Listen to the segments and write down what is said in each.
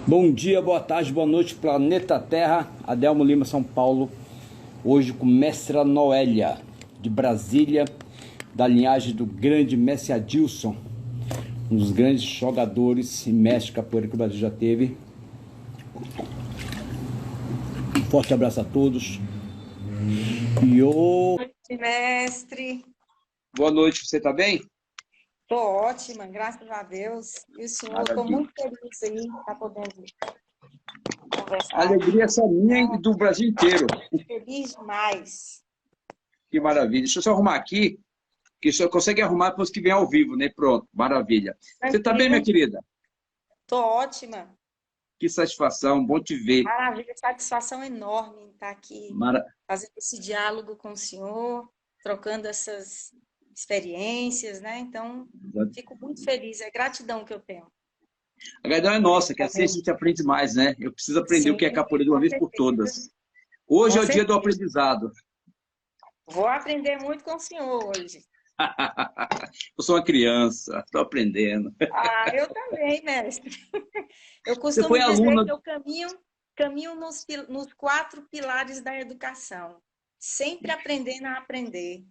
Bom dia, boa tarde, boa noite, planeta Terra. Adelmo Lima, São Paulo. Hoje com Mestra Noélia, de Brasília, da linhagem do grande mestre Adilson, um dos grandes jogadores e mestre capoeira que o Brasil já teve. Um forte abraço a todos. Boa noite, mestre. Boa noite, você tá bem? Tô ótima, graças a Deus. E o senhor, estou Maravilha. muito feliz aí, tá podendo A conversar alegria é aqui. essa minha e do Brasil inteiro. Feliz demais. Que maravilha. Deixa eu só arrumar aqui, que só consegue arrumar depois que vem ao vivo, né? Pronto, maravilha. Você tá bem, minha Tranquilo, querida? tô ótima. Que satisfação, bom te ver. Maravilha, satisfação enorme em estar aqui Mara... fazendo esse diálogo com o senhor, trocando essas experiências, né? Então, fico muito feliz, é gratidão que eu tenho. A gratidão é nossa, que assim a gente aprende mais, né? Eu preciso aprender o Sim, que é capoeira de uma com vez por certeza, todas. Hoje com é o dia do certeza. aprendizado. Vou aprender muito com o senhor hoje. Eu sou uma criança, estou aprendendo. Ah, eu também, mestre. Eu Você foi costumo dizer aluna. que eu caminho nos quatro pilares da educação, sempre aprendendo a aprender.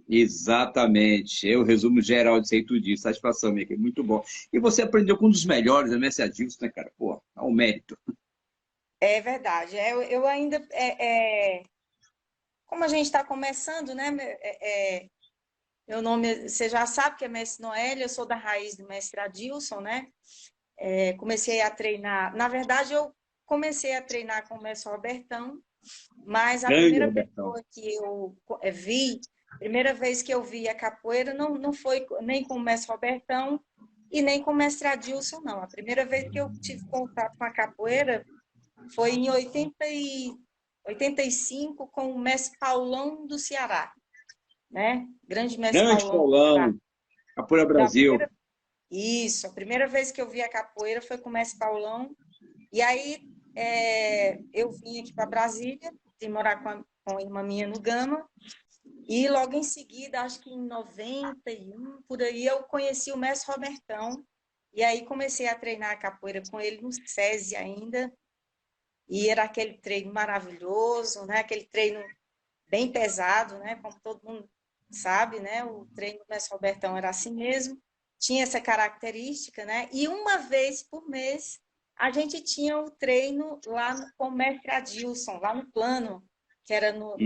Exatamente. Eu resumo geral de sei tudo disso. Satisfação, minha querida. Muito bom. E você aprendeu com um dos melhores, a Mestre Adilson, né, cara? Pô, é um mérito. É verdade. Eu ainda, como a gente está começando, né? Meu nome, você já sabe que é Mestre Noélia, eu sou da raiz do Mestre Adilson, né? Comecei a treinar. Na verdade, eu comecei a treinar com o Mestre Robertão. Mas a Grande, primeira Robertão. pessoa que eu primeira vez que eu vi a capoeira, não foi nem com o mestre Robertão e nem com o mestre Adilson, não. A primeira vez que eu tive contato com a capoeira foi em 85 com o mestre Paulão do Ceará, né? Grande mestre Grande Paulão do Ceará. Paulão, Capoeira Então, Brasil. a primeira vez que eu vi a capoeira foi com o mestre Paulão. E aí eu vim aqui para Brasília, vim morar com a irmã minha no Gama. E logo em seguida, acho que em 91, por aí, eu conheci o mestre Robertão. E aí comecei a treinar capoeira com ele no SESI ainda. E era aquele treino maravilhoso, né? Aquele treino bem pesado, né? Como todo mundo sabe, né? O treino do mestre Robertão era assim mesmo. Tinha essa característica, né? E uma vez por mês, a gente tinha o treino lá com o mestre Adilson, lá no plano, que era Hum.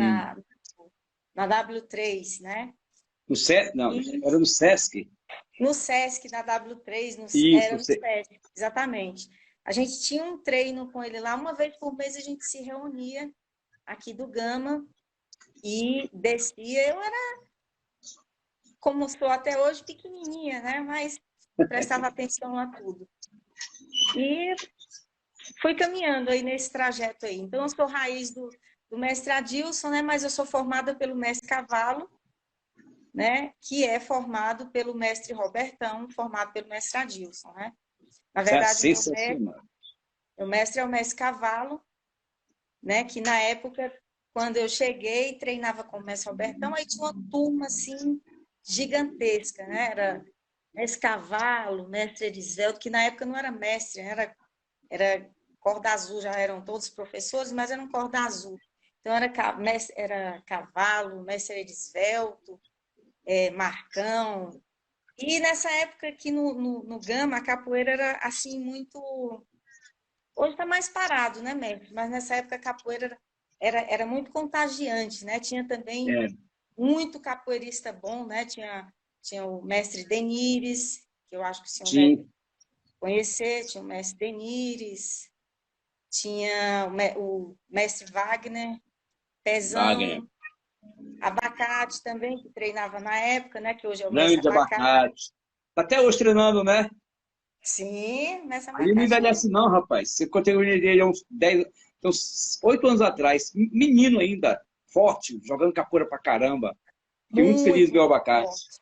na W3, né? No Sesc, não, E era no Sesc. no SESC, na W3, Isso, era no SESC, exatamente. A gente tinha um treino com ele lá, uma vez por mês a gente se reunia aqui do Gama e descia. Eu era, como sou até hoje, pequenininha, né? Mas prestava atenção a tudo. E fui caminhando aí nesse trajeto aí. Então, eu sou raiz do mestre Adilson, né? Mas eu sou formada pelo mestre Cavalo, né, que é formado pelo mestre Robertão, formado pelo mestre Adilson, né? Na é verdade, sensacional. meu mestre é o mestre Cavalo, né, que na época, quando eu cheguei, treinava com o mestre Robertão, aí tinha uma turma, assim, gigantesca, né? Era mestre Cavalo, mestre Erisvelto, que na época não era mestre, era corda azul, já eram todos professores, mas era um corda azul. Então, era Cavalo, mestre Erisvelto, Marcão. E nessa época aqui no Gama, a capoeira era assim muito. Hoje está mais parado, né, mestre? Mas nessa época a capoeira era muito contagiante, né? Tinha também É, muito capoeirista bom, né? Tinha o mestre Denires, que eu acho que o senhor deve tinha conhecer, tinha o mestre Denires, tinha o mestre Wagner, Wagner. Pezão, Abacate também, que treinava na época, né? Que hoje é o mestre Grande Abacate. abacate. Tá até hoje treinando, né? Sim, mestre Ali não Abacate envelhece não, rapaz. Você contemporâneo dele há uns 10, uns 8 anos atrás. Menino ainda, forte, jogando capoeira pra caramba. Fiquei muito feliz de muito, ver o muito abacate. forte.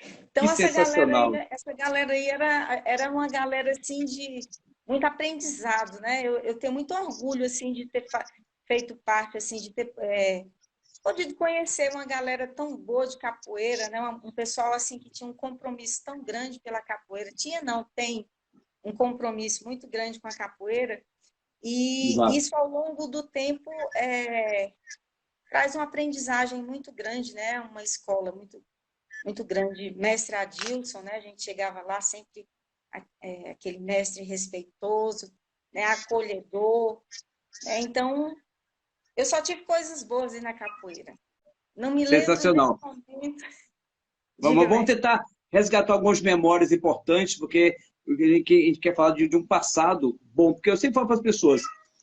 Que Então, sensacional. essa galera aí era uma galera, assim, de muito aprendizado, né? Eu tenho muito orgulho, assim, de ter feito parte, assim, de ter podido conhecer uma galera tão boa de capoeira, né? Um pessoal, assim, que tinha um compromisso tão grande pela capoeira. Tinha, não, tem um compromisso muito grande com a capoeira. E Exato. isso, ao longo do tempo, traz uma aprendizagem muito grande, né? Uma escola muito grande. Mestre Adilson, né? A gente chegava lá sempre, aquele mestre respeitoso, né? Acolhedor. Então, eu só tive coisas boas aí na capoeira. Não me lembro nesse Sensacional. momento. Diga, Vamos mestre. tentar resgatar algumas memórias importantes, porque a gente quer falar de um passado bom. Porque eu sempre falo para as pessoas,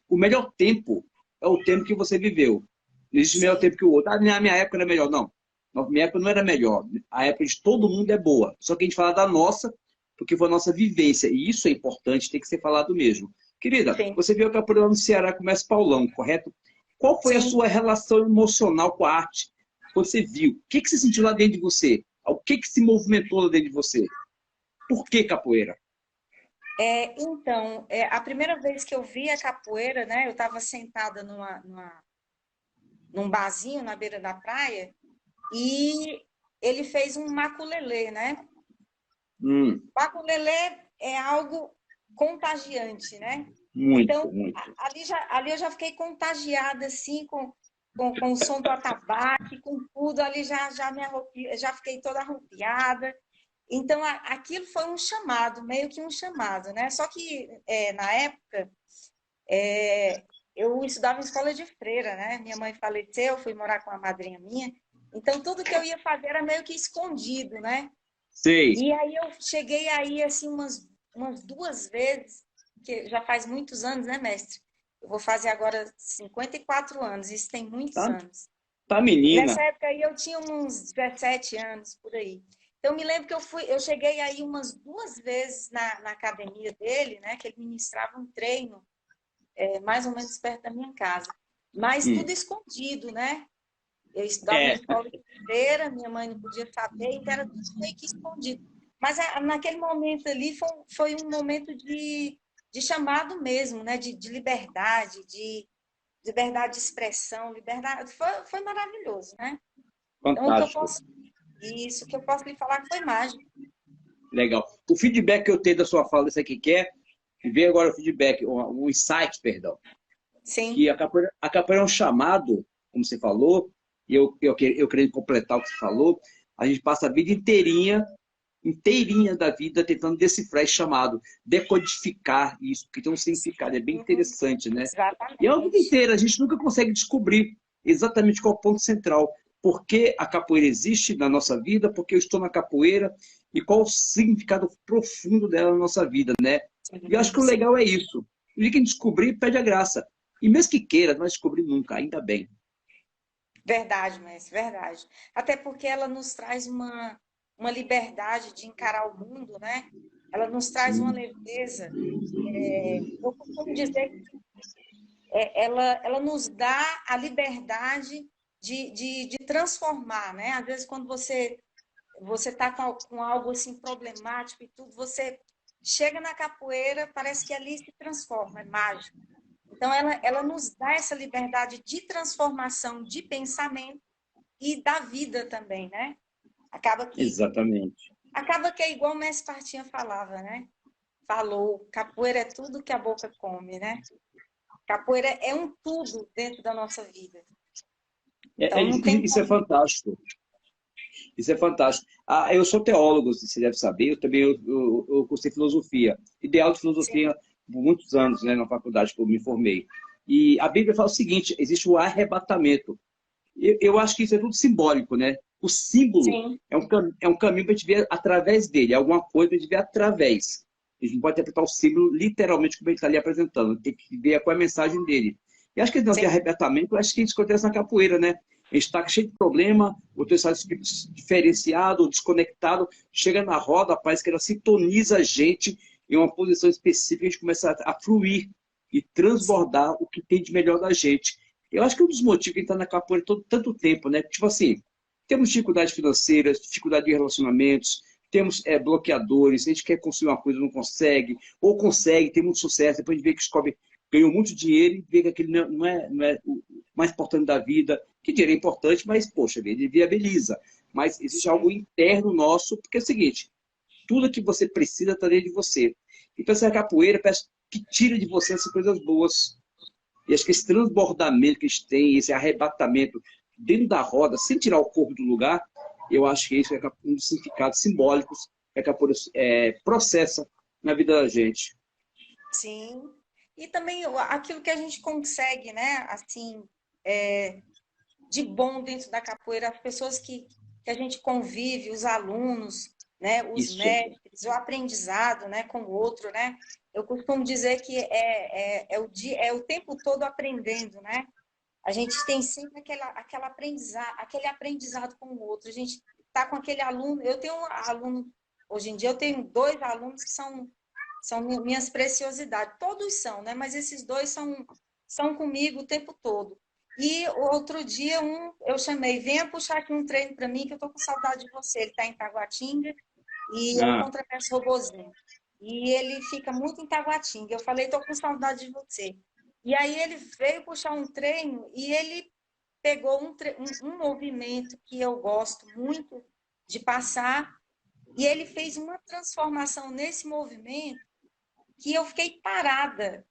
o melhor tempo é o tempo que você viveu. Não existe melhor Sim, tempo que o outro. Ah, na minha época era melhor. Não. Na minha época não era melhor. A época de todo mundo é boa. Só que a gente fala da nossa, porque foi a nossa vivência. E isso é importante, tem que ser falado mesmo. Querida, sim, você viu que a capoeira no Ceará começa Paulão, correto? Qual foi a sim. sua relação emocional com a arte? Você viu? O que você sentiu lá dentro de você? O que se movimentou lá dentro de você? Por que capoeira? Então, a primeira vez que eu vi a capoeira, né? Eu estava sentada num barzinho na beira da praia e ele fez um maculelê, né? Hum, Maculelê é algo contagiante, né? muito, Então, muito. ali eu já fiquei contagiada, assim, com o som do atabaque, com tudo, ali já me já fiquei toda arrupiada. Então, aquilo foi um chamado, meio que um chamado, né? Só que, na época, eu estudava em escola de freira, né? Minha mãe faleceu, fui morar com a madrinha minha. Então, tudo que eu ia fazer era meio que escondido, né? Sei. E aí eu cheguei aí, assim, umas duas vezes, que já faz muitos anos, né, mestre? Eu vou fazer agora 54 anos, isso tem muitos Tá, anos. tá E nessa menina. época aí eu tinha uns 17 anos, por aí. Então, eu me lembro que eu cheguei aí umas duas vezes na academia dele, né? Que ele ministrava um treino, mais ou menos perto da minha casa. Mas tudo Hum. escondido, né? Eu estudava em É, escola de freira, minha mãe não podia saber, então era tudo meio que escondido. Mas naquele momento ali foi um momento de chamado mesmo, né? De liberdade, de liberdade de expressão, liberdade. Foi maravilhoso, né? Então, fantástico. isso que eu posso lhe falar que foi mágico. Legal. O feedback que eu tenho da sua fala, isso aqui quer, e vem agora o feedback, o insight, perdão, que Sim, a capoeira é um chamado, como você falou, e eu querendo completar o que você falou, a gente passa a vida inteirinha da vida tentando decifrar esse chamado, decodificar isso, porque tem um significado, é bem interessante, né? E é a vida exatamente. inteira, a gente nunca consegue descobrir exatamente qual é o ponto central. Por que a capoeira existe na nossa vida, por que eu estou na capoeira e qual o significado profundo dela na nossa vida, né? E eu acho Sim, que o sim. legal é isso. O dia que a gente descobrir, pede a graça. E mesmo que queira, não vai descobrir nunca, ainda bem. Verdade, mestre, verdade. Até porque ela nos traz uma liberdade de encarar o mundo, né? Ela nos traz uma Sim, leveza. Eu costumo dizer que ela nos dá a liberdade de transformar, né? Às vezes, quando você está com algo assim problemático e tudo, você chega na capoeira, parece que ali se transforma, é mágico. Então, ela nos dá essa liberdade de transformação de pensamento e da vida também, né? Acaba que, exatamente. acaba que é igual o Mestre Partinha falava, né? Falou, capoeira é tudo que a boca come, né? Capoeira é um tudo dentro da nossa vida. Então, não tem Isso é como. fantástico. Isso é fantástico. Ah, eu sou teólogo, você deve saber, eu também eu cursei filosofia, ideal de Sim, filosofia por muitos anos, né, na faculdade que eu me formei. E a Bíblia fala o seguinte, existe o arrebatamento. Eu acho que isso é tudo simbólico, né? O símbolo sim, é um caminho para a gente ver através dele, é alguma coisa para a gente ver através. A gente não pode interpretar o símbolo literalmente como ele está ali apresentando, tem que ver qual é a mensagem dele. E acho que não tem sim, arrebatamento, acho que isso acontece na capoeira, né? A gente está cheio de problema, o teu estado diferenciado, desconectado, chega na roda, parece que ela sintoniza a gente em uma posição específica, a gente começa a fluir e sim, transbordar o que tem de melhor da gente. Eu acho que um dos motivos que a gente está na capoeira todo tanto tempo, né? Tipo assim, temos dificuldades financeiras, dificuldade de relacionamentos, temos bloqueadores, a gente quer construir uma coisa, não consegue, ou consegue, tem muito sucesso, depois a gente vê que descobre, ganhou muito dinheiro e vê que aquele não é o mais importante da vida, que dinheiro é importante, mas, poxa, ele viabiliza. Mas existe algo sim, interno nosso, porque é o seguinte, tudo que você precisa está dentro de você. Então essa capoeira parece que tira de você essas coisas boas. E acho que esse transbordamento que a gente tem, esse arrebatamento dentro da roda, sem tirar o corpo do lugar, eu acho que isso é um dos significados simbólicos que a capoeira processa na vida da gente. Sim. E também aquilo que a gente consegue, né? Assim, de bom dentro da capoeira, as pessoas que a gente convive, os alunos, né? Os Isso, mestres, o aprendizado, né? Com o outro, né? Eu costumo dizer que é o tempo todo aprendendo, né? A gente tem sempre aquele aprendizado com o outro. A gente está com aquele aluno. Eu tenho um aluno, hoje em dia, eu tenho dois alunos que são minhas preciosidades. Todos são, né? Mas esses dois são comigo o tempo todo. E outro dia, eu chamei, venha puxar aqui um treino para mim, que eu estou com saudade de você. Ele está em Taguatinga e é o ah, contrapeso robozinho. E ele fica muito em Taguatinga. Eu falei, estou com saudade de você. E aí ele veio puxar um treino e ele pegou um movimento que eu gosto muito de passar e ele fez uma transformação nesse movimento que eu fiquei parada.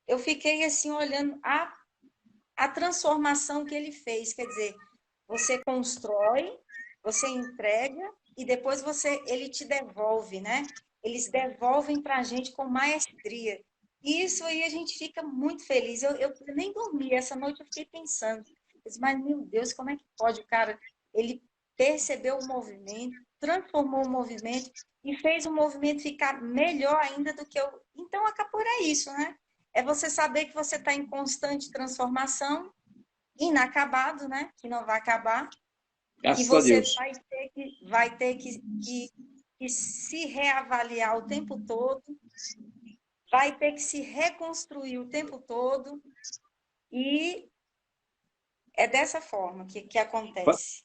Eu fiquei assim olhando a transformação que ele fez. Quer dizer, você constrói, você entrega e depois ele te devolve, né? Eles devolvem para a gente com maestria. E isso aí a gente fica muito feliz. Eu nem dormi, essa noite eu fiquei pensando. Eu disse, mas, meu Deus, como é que pode o cara? Ele percebeu o movimento, transformou o movimento e fez o movimento ficar melhor ainda do que eu. Então, a capoeira é isso, né? É você saber que você está em constante transformação, inacabado, né? Que não vai acabar, que graças a você Deus. vai ter que se reavaliar o tempo todo, vai ter que se reconstruir o tempo todo, e é dessa forma que acontece.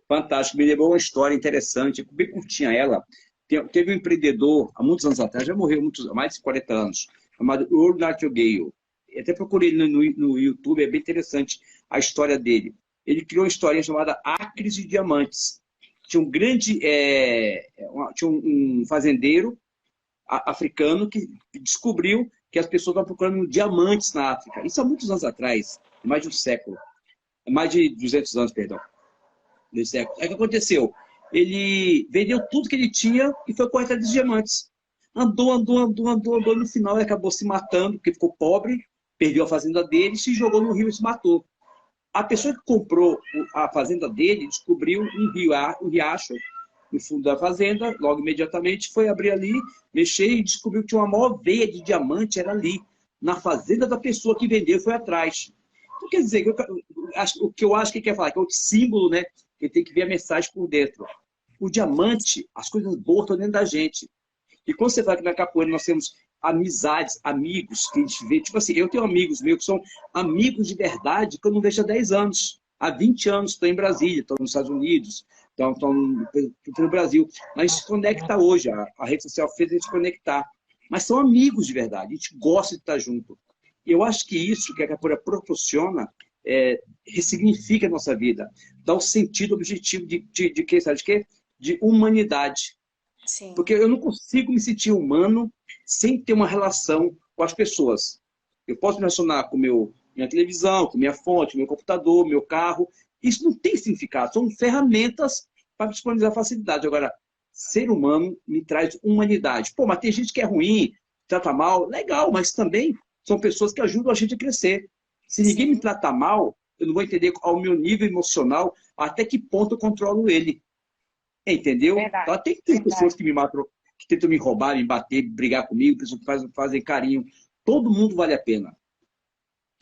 Fantástico, me lembrou uma história interessante, bem curtinha ela. Teve um empreendedor, há muitos anos atrás, já morreu há mais de 40 anos, chamado Earl Nightingale. Até procurei ele no YouTube, é bem interessante a história dele. Ele criou uma história chamada Acres de Diamantes. Tinha um grande, tinha um fazendeiro africano que descobriu que as pessoas estavam procurando diamantes na África. Isso há muitos anos atrás, mais de um século, mais de 200 anos, perdão. Nesse século. Aí o que aconteceu? Ele vendeu tudo que ele tinha e foi correr atrás de diamantes. Andou. No final ele acabou se matando, porque ficou pobre, perdeu a fazenda dele, se jogou no rio e se matou. A pessoa que comprou a fazenda dele descobriu um riacho no fundo da fazenda, logo imediatamente foi abrir ali, mexer e descobriu que tinha uma maior veia de diamante, era ali, na fazenda da pessoa que vendeu, foi atrás. Então, quer dizer, o que eu acho que ele quer falar, que é o símbolo, né? Que tem que ver a mensagem por dentro. O diamante, as coisas boas estão dentro da gente. E quando você fala que na capoeira nós temos amizades, amigos, que a gente vê, tipo assim, eu tenho amigos meus que são amigos de verdade que eu não vejo há 10 anos. Há 20 anos estou em Brasília, estou nos Estados Unidos, estou no Brasil. Mas a gente se conecta hoje, a rede social fez a gente conectar. Mas são amigos de verdade, a gente gosta de estar junto. E eu acho que isso que a capoeira proporciona ressignifica a nossa vida, dá um sentido objetivo de quê? Sabe de quê? De humanidade. Sim, Porque eu não consigo me sentir humano sem ter uma relação com as pessoas. Eu posso me relacionar com minha televisão, com minha fonte, meu computador, meu carro. Isso não tem significado, são ferramentas para disponibilizar facilidade. Agora, ser humano me traz humanidade. Pô, mas tem gente que é ruim, trata mal, legal, mas também são pessoas que ajudam a gente a crescer. Se ninguém me sim, trata mal, eu não vou entender ao meu nível emocional até que ponto eu controlo ele. Entendeu? verdade, Então, tem que ter pessoas verdade. que me matam, que tentam me roubar, me bater, brigar comigo, pessoas que fazem carinho. Todo mundo vale a pena.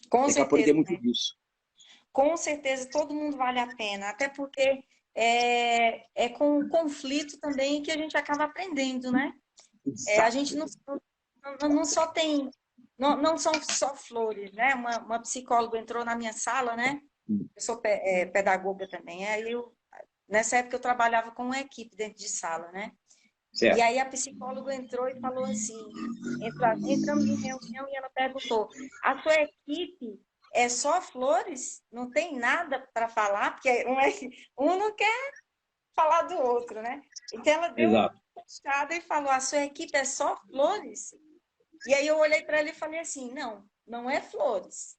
Com E a capoeira certeza, tem muito né? disso. Com certeza todo mundo vale a pena, até porque é com o conflito também que a gente acaba aprendendo, né? A gente Exato. não só tem, não são só flores, né? Uma psicóloga entrou na minha sala, né? Eu sou pedagoga também. Nessa época eu trabalhava com uma equipe dentro de sala, né? E Certo. aí a psicóloga entrou e falou assim, entramos em reunião e ela perguntou, a sua equipe é só flores? Não tem nada para falar? Porque um não quer falar do outro, né? Então ela deu uma Exato. puxada e falou, a sua equipe é só flores? E aí eu olhei para ele e falei assim, não, não é flores.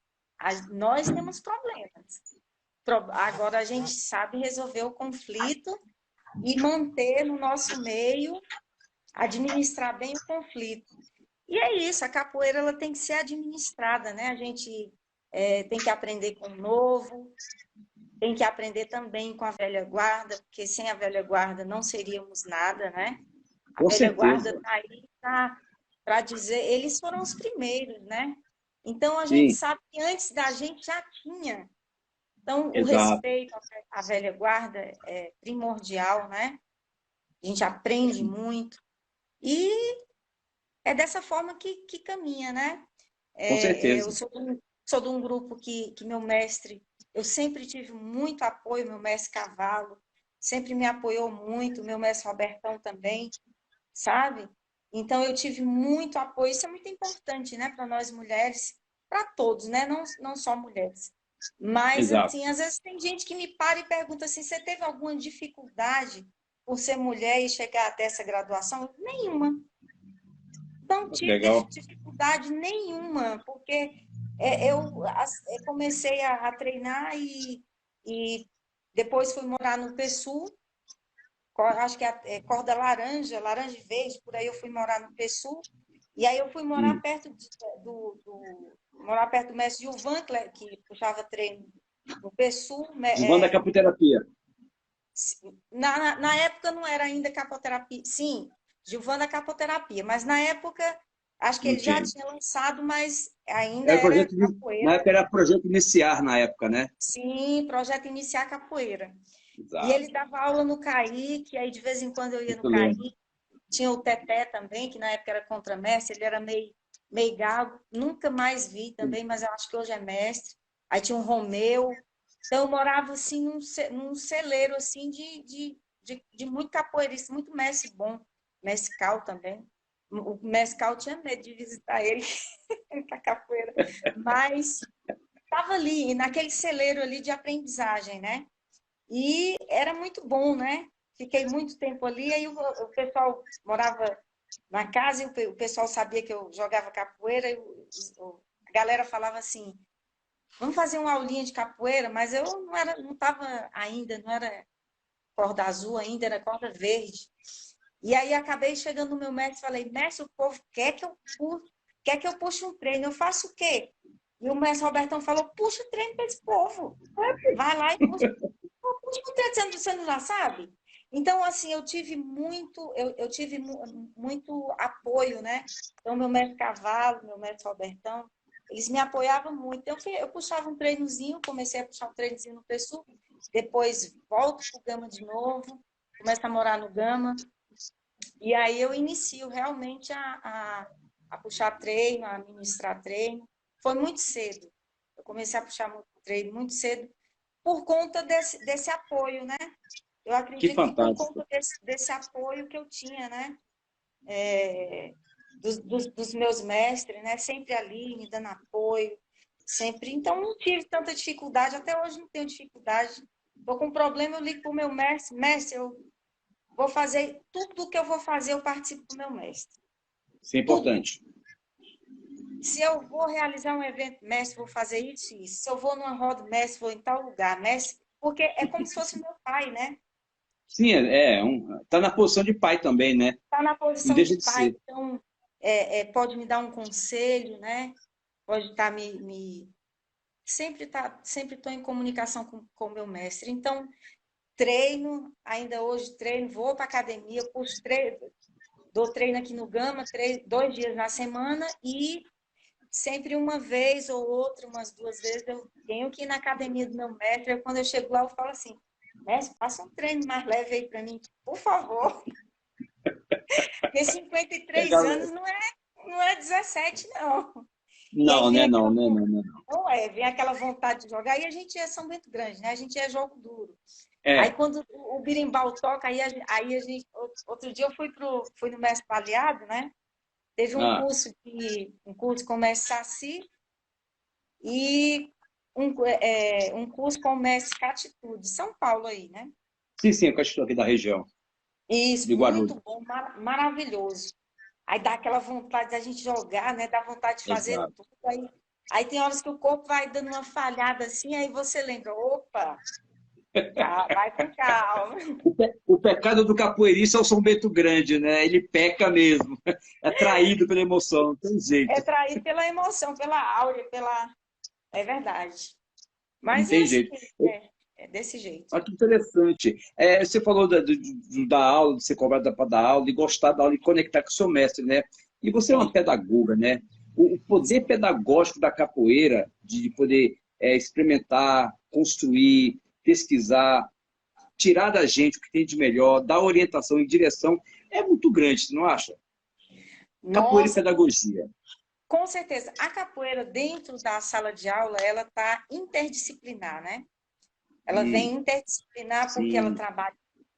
Nós temos problemas. Agora a gente sabe resolver o conflito e manter no nosso meio, administrar bem o conflito. E é isso, a capoeira ela tem que ser administrada, né? A gente tem que aprender com o novo, tem que aprender também com a velha guarda, porque sem a velha guarda não seríamos nada, né? A Com velha guarda certeza. está aí para dizer, eles foram os primeiros, né? Então a gente Sim, sabe que antes da gente já tinha. Então o exato. respeito à velha guarda é primordial, né? A gente aprende muito e é dessa forma que caminha, né? Com Eu certeza. sou de um grupo que meu mestre, eu sempre tive muito apoio, meu mestre Cavalo, sempre me apoiou muito, meu mestre Robertão também, sabe? Então eu tive muito apoio, isso é muito importante, né, para nós mulheres, para todos, né, não só mulheres. Mas, Exato. assim, às vezes tem gente que me para e pergunta assim, você teve alguma dificuldade por ser mulher e chegar até essa graduação? Nenhuma. Não Que tive legal. dificuldade nenhuma, porque eu comecei a treinar e depois fui morar no PSU, acho que é corda laranja, laranja e verde, por aí eu fui morar no PSU, e aí eu fui morar Hum. perto morar perto do mestre Gilvan, que puxava treino no PSU. Gilvan da capoterapia. Na época não era ainda capoterapia, sim, Gilvan capoterapia, mas na época acho que ele já Entendo. tinha lançado, mas ainda Era era projeto na capoeira. época era projeto iniciar na época, né? Sim, projeto Iniciar Capoeira. E Exato. ele dava aula no CAI, que aí de vez em quando eu ia no Isso CAI. mesmo. Tinha o Teté também, que na época era contramestre, ele era meio gago. Nunca mais vi também, mas eu acho que hoje é mestre. Aí tinha o Romeu. Então eu morava assim num celeiro assim de muito capoeirista, muito mestre bom. Mestre Cal também. O mestre Cal tinha medo de visitar ele com a capoeira. Mas estava ali, naquele celeiro ali de aprendizagem, né? E era muito bom, né? Fiquei muito tempo ali, aí o pessoal morava na casa e o pessoal sabia que eu jogava capoeira, e a galera falava assim, vamos fazer uma aulinha de capoeira, mas eu não estava ainda, não era corda azul ainda, era corda verde. E aí acabei chegando no meu mestre e falei, mestre, o povo quer que eu puxe um treino, eu faço o quê? E o mestre Robertão falou, puxa o treino para esse povo. Vai lá e puxa você não já sabe? Então, assim, eu tive muito apoio, né? Então, meu mestre Cavalo, meu mestre Robertão, eles me apoiavam muito. Eu puxava um treinozinho, comecei a puxar um treinozinho no PSU, depois volto para o Gama de novo, começo a morar no Gama, e aí eu inicio realmente a puxar treino, a ministrar treino. Foi muito cedo. Eu comecei a puxar muito treino muito cedo, por conta desse apoio, né? Eu Que acredito que por fantástico. conta desse apoio que eu tinha, né? Dos meus mestres, né? Sempre ali me dando apoio, sempre. Então, não tive tanta dificuldade, até hoje não tenho dificuldade. Estou com um problema, eu ligo para o meu mestre, mestre, eu vou fazer tudo o que eu vou fazer, eu participo do meu mestre. Isso é Tudo. importante. Se eu vou realizar um evento, mestre, vou fazer isso e isso. Se eu vou numa roda, mestre, vou em tal lugar, mestre, porque é como se fosse meu pai, né? Sim, tá na posição de pai também, né? Está na Não posição de deixa de pai, ser. então pode me dar um conselho, né? Pode estar sempre estou em comunicação com o meu mestre. Então, treino, ainda hoje treino, vou para academia, puxo treino, dou treino aqui no Gama, 2 dias na semana e sempre uma vez ou outra, umas 2 vezes, eu tenho que ir na academia do meu mestre. Quando eu chego lá, eu falo assim, mestre, faça um treino mais leve aí para mim, por favor. Porque 53 Legal. anos não é 17, não. E aí Não, vem né? Não, aquela, né? Não, né? Não. vem aquela vontade de jogar. E a gente São muito grande, né? A gente é jogo duro. Aí É. quando o birimbau toca, aí a gente. Outro dia eu fui no Mestre Baleado, né? Teve Ah, um curso com o Mestre Saci e um curso com o Mestre Catitude, São Paulo aí, né? sim, sim, eu estou aqui da região, Isso, de Guarulhos. muito bom, maravilhoso. aí dá aquela vontade da gente jogar, né? Dá vontade de fazer Exato. tudo. Aí tem horas que o corpo vai dando uma falhada assim, aí você lembra, opa, vai com calma. O pecado do capoeirista é o São Bento Grande, né? Ele peca mesmo. É traído pela emoção, não tem É jeito. trair pela emoção, pela áurea, pela. É verdade. Não Mas é tem assim, jeito. é desse jeito. Olha que interessante. Você falou da aula, de ser cobrada para dar aula, de gostar da aula e conectar com o seu mestre, né? E você é uma Sim, pedagoga, né? O poder sim. pedagógico da capoeira, de poder experimentar, construir, pesquisar, tirar da gente o que tem de melhor, dar orientação e direção, é muito grande, você não acha? Capoeira e Nossa, pedagogia. com certeza. A capoeira dentro da sala de aula, ela está interdisciplinar, né? Ela vem interdisciplinar porque ela Sim, trabalha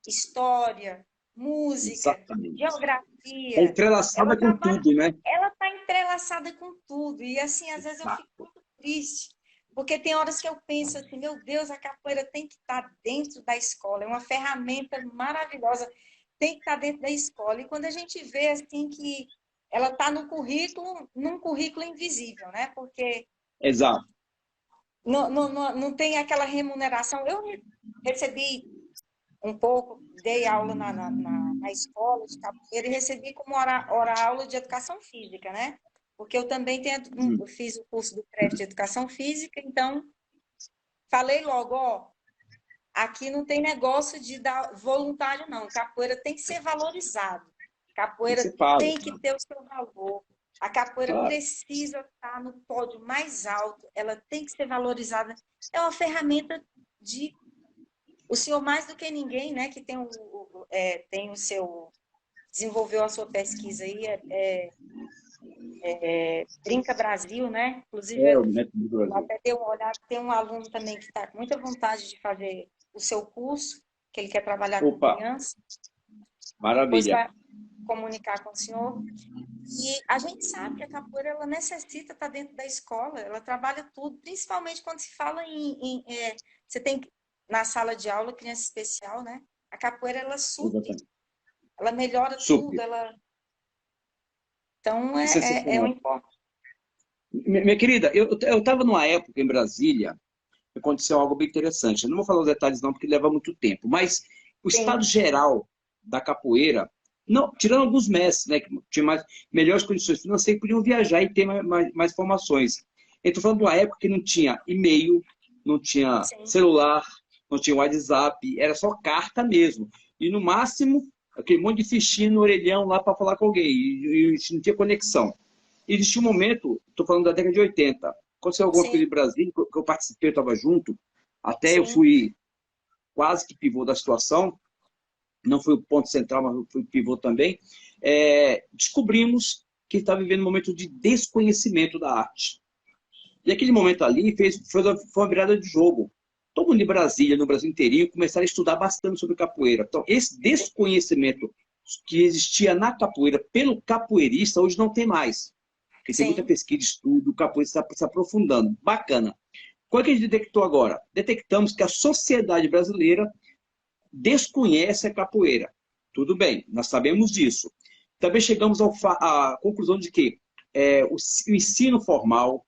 história, música, exatamente. É geografia. Ela entrelaçada com trabalha, tudo, né? ela está entrelaçada com tudo. E assim, às vezes eu fico Exato. muito triste, porque tem horas que eu penso assim, meu Deus, a capoeira tem que estar dentro da escola. É uma ferramenta maravilhosa, tem que estar dentro da escola. E quando a gente vê assim que ela está no currículo, num currículo invisível, né? Porque Exato. não tem aquela remuneração. Eu recebi um pouco, dei aula na escola de capoeira e recebi como hora aula de educação física, né? Porque eu também eu fiz o curso do CREF de educação física, então falei logo, ó, aqui não tem negócio de dar voluntário, não. Capoeira tem que ser valorizado. Tem que Capoeira ser pago. tem que ter o seu valor. A capoeira Claro. precisa estar no pódio mais alto, ela tem que ser valorizada. É uma ferramenta de. O senhor, mais do que ninguém, né, que tem o seu. Desenvolveu a sua pesquisa aí, Brinca Brasil, né? Inclusive, O método do eu Brasil. até dei uma olhada, tem um aluno também que está com muita vontade de fazer o seu curso, que ele quer trabalhar com Opa, criança, depois maravilha. vai comunicar com o senhor. E a gente sabe que a capoeira ela necessita estar dentro da escola, ela trabalha tudo, principalmente quando se fala você tem na sala de aula criança especial, né? A capoeira ela supre, Exatamente. ela melhora tudo, Super. então Que é um sensacional. importante. Minha querida, eu estava numa época em Brasília, aconteceu algo bem interessante. Eu não vou falar os detalhes não, porque leva muito tempo, mas o estado Sim, geral da capoeira, não, tirando alguns mestres, né, que tinham melhores condições financeiras, podiam viajar e ter mais formações. Eu estou falando de uma época que não tinha e-mail, não tinha sim, celular, não tinha WhatsApp, era só carta mesmo. E no máximo, aquele monte de fichinha no orelhão lá para falar com alguém, e não tinha conexão. Existia um momento, estou falando da década de 80, aconteceu alguma coisa sim, em Brasília, que eu participei, eu estava junto, até eu sim, fui quase que pivô da situação, não foi o ponto central, mas fui pivô também. Descobrimos que estava vivendo um momento de desconhecimento da arte. E aquele momento ali foi uma virada de jogo. Todo mundo em Brasília, no Brasil inteirinho, começaram a estudar bastante sobre capoeira. Então, esse desconhecimento que existia na capoeira pelo capoeirista, hoje não tem mais. Porque tem muita sim, pesquisa, estudo, o capoeira está se aprofundando. Bacana. Qual é que a gente detectou agora? Detectamos que a sociedade brasileira desconhece a capoeira. Tudo bem, nós sabemos disso. Também chegamos à conclusão de que o ensino formal,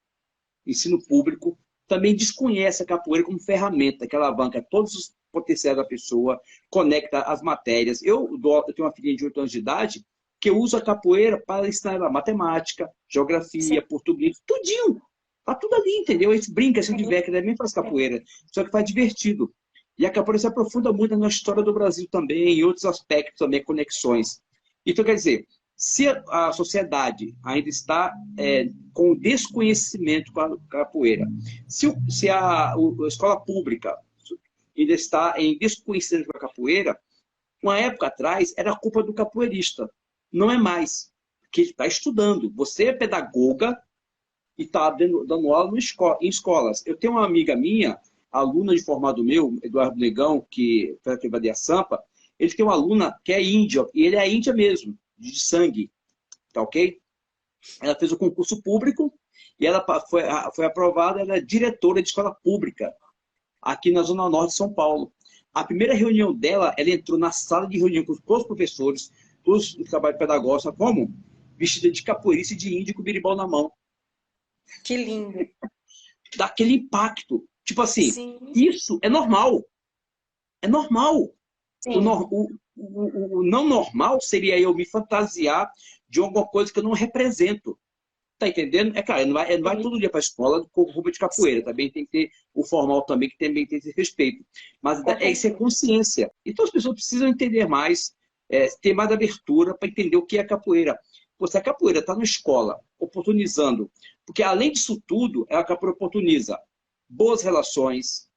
ensino público, também desconhece a capoeira como ferramenta que alavanca todos os potenciais da pessoa, conecta as matérias. Eu tenho uma filhinha de 8 anos de idade que eu uso a capoeira para ensinar ela matemática, sim, geografia, português, tudinho. Tá tudo ali, entendeu? A gente brinca, se sim, diverte, que também faz sim, capoeira, só que faz divertido. E a capoeira se aprofunda muito na história do Brasil também, em outros aspectos também, conexões. Então, quer dizer, se a sociedade ainda está com desconhecimento com a capoeira, se a escola pública ainda está em desconhecimento com a capoeira, uma época atrás era culpa do capoeirista. Não é mais, porque ele está estudando. Você é pedagoga e está dando aula em escolas. Eu tenho uma amiga minha, aluna de formado meu, Eduardo Negão, que foi a Vadia Sampa, ele tem uma aluna que é índia, e ele é índia mesmo, de sangue, tá ok? Ela fez o concurso público e ela foi aprovada, ela é diretora de escola pública, aqui na Zona Norte de São Paulo. A primeira reunião dela, ela entrou na sala de reunião com os professores, os trabalhos pedagógicos, como? vestida de capoeirice de índio com berimbau na mão. Que lindo. Dá aquele impacto. Tipo assim, Sim, isso é normal. É normal. O, sim. nor- o não normal seria eu me fantasiar de alguma coisa que eu não represento. Tá entendendo? É claro, não vai todo dia para a escola com roupa de capoeira. Sim, Também tem que ter o formal também, que também tem esse respeito. Mas com isso é certeza. consciência. Então as pessoas precisam entender mais, ter mais abertura para entender o que é capoeira. Pô, se a capoeira está na escola, oportunizando, porque além disso tudo, a capoeira oportuniza boas relações,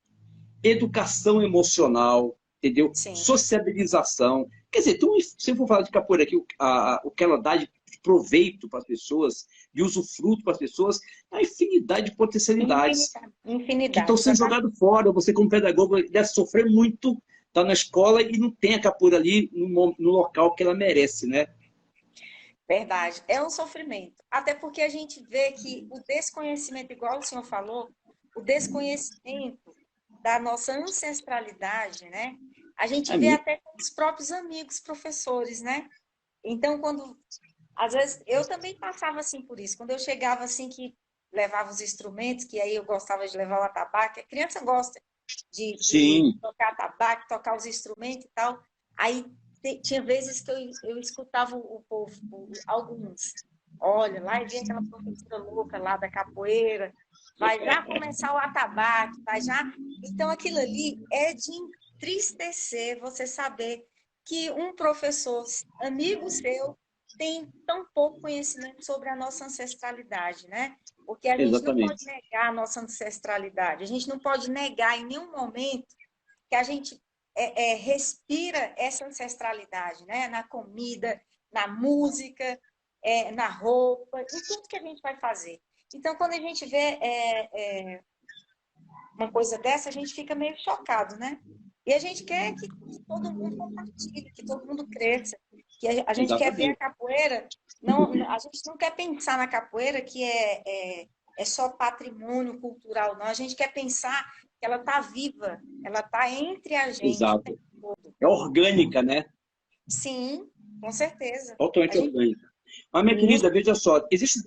educação emocional, entendeu? Sim. Sociabilização. Quer dizer, então, se eu for falar de capoeira aqui, o que ela dá de proveito para as pessoas, de usufruto para as pessoas, é uma infinidade de potencialidades Infinidade. que estão Infinidade. sendo jogadas fora. Você, como pedagogo, deve sofrer muito, tá na escola e não tem a capoeira ali no local que ela merece, né? Verdade. É um sofrimento. Até porque a gente vê que o desconhecimento, igual o senhor falou, o desconhecimento da nossa ancestralidade, né? A gente É vê muito. até com os próprios amigos professores, né? Então, às vezes, eu também passava assim por isso. Quando eu chegava assim, que levava os instrumentos, que aí eu gostava de levar o atabaque, a criança gosta de Sim, tocar atabaque, tocar os instrumentos e tal. Aí tinha vezes que eu escutava o povo, alguns, olha, lá e vem aquela professora louca lá da capoeira, vai já começar o atabaque, vai já. Então, aquilo ali é de entristecer você saber que um professor, amigo seu, tem tão pouco conhecimento sobre a nossa ancestralidade, né? Porque a gente não pode exatamente. negar a nossa ancestralidade, a gente não pode negar em nenhum momento que a gente respira essa ancestralidade, né? Na comida, na música, na roupa, em tudo que a gente vai fazer. Então, quando a gente vê uma coisa dessa, a gente fica meio chocado, né? E a gente quer que todo mundo compartilhe, que todo mundo cresça, que a gente quer ver a Exatamente. capoeira, não, a gente não quer pensar na capoeira que é só patrimônio cultural, não. A gente quer pensar que ela está viva, ela está entre a gente o Exato. tempo todo. É orgânica, né? Sim, com certeza. A Totalmente gente, orgânica. Mas, minha muito, querida, veja só, existe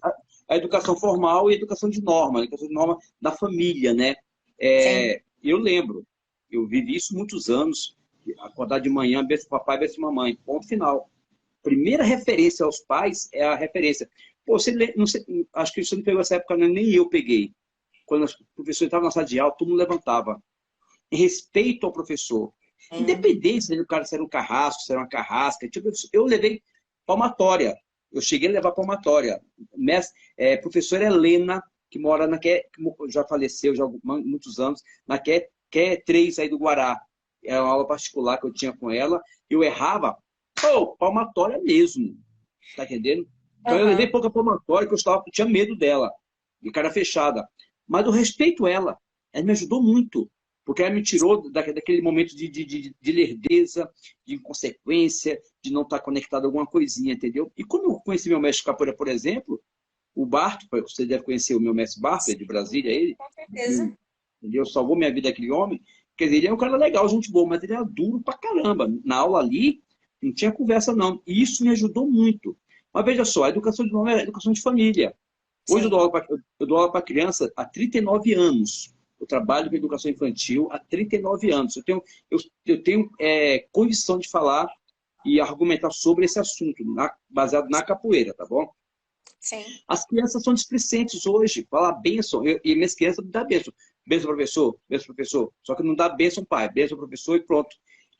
a educação formal e a educação de norma, a educação de norma da família, né? sim. Eu lembro, eu vivi isso muitos anos, acordar de manhã, berço papai, berço mamãe, ponto final. Primeira referência aos pais é a referência. Pô, não sei, acho que você não pegou essa época, né? Nem eu peguei. Quando os professores estavam na sala de aula, todo mundo levantava. Respeito ao professor. Sim. Independente se o cara se era um carrasco, se era uma carrasca. Tipo, eu levei palmatória. Eu cheguei a levar palmatória. Professora Helena, que mora já faleceu já há muitos anos, na QE 3 aí do Guará. Era uma aula particular que eu tinha com ela. Eu errava, pô, palmatória mesmo. Tá entendendo? Então eu levei Aham. pouca palmatória, que eu tinha medo dela. De cara fechada. Mas eu respeito ela. Ela me ajudou muito. Porque ela me tirou daquele momento de lerdeza, de inconsequência, de não estar conectado a alguma coisinha, entendeu? E como eu conheci meu mestre capoeira, por exemplo, o Barto, você deve conhecer o meu mestre Barto, é de Brasília, Sim, ele, com certeza. entendeu? Salvou minha vida aquele homem. Quer dizer, ele é um cara legal, gente boa, mas ele era duro pra caramba. Na aula ali, não tinha conversa, não. E isso me ajudou muito. Mas veja só, a educação de nome é educação de família. Hoje Sim. eu dou aula para criança há 39 anos. Eu trabalho com educação infantil há 39 anos. Eu tenho condição de falar e argumentar sobre esse assunto, baseado na capoeira, tá bom? Sim. As crianças são displicentes hoje. Fala bênção. E minhas crianças me dão bênção. Bênção, professor. Bênção, professor. Só que não dá bênção, pai. Bênção, professor e pronto.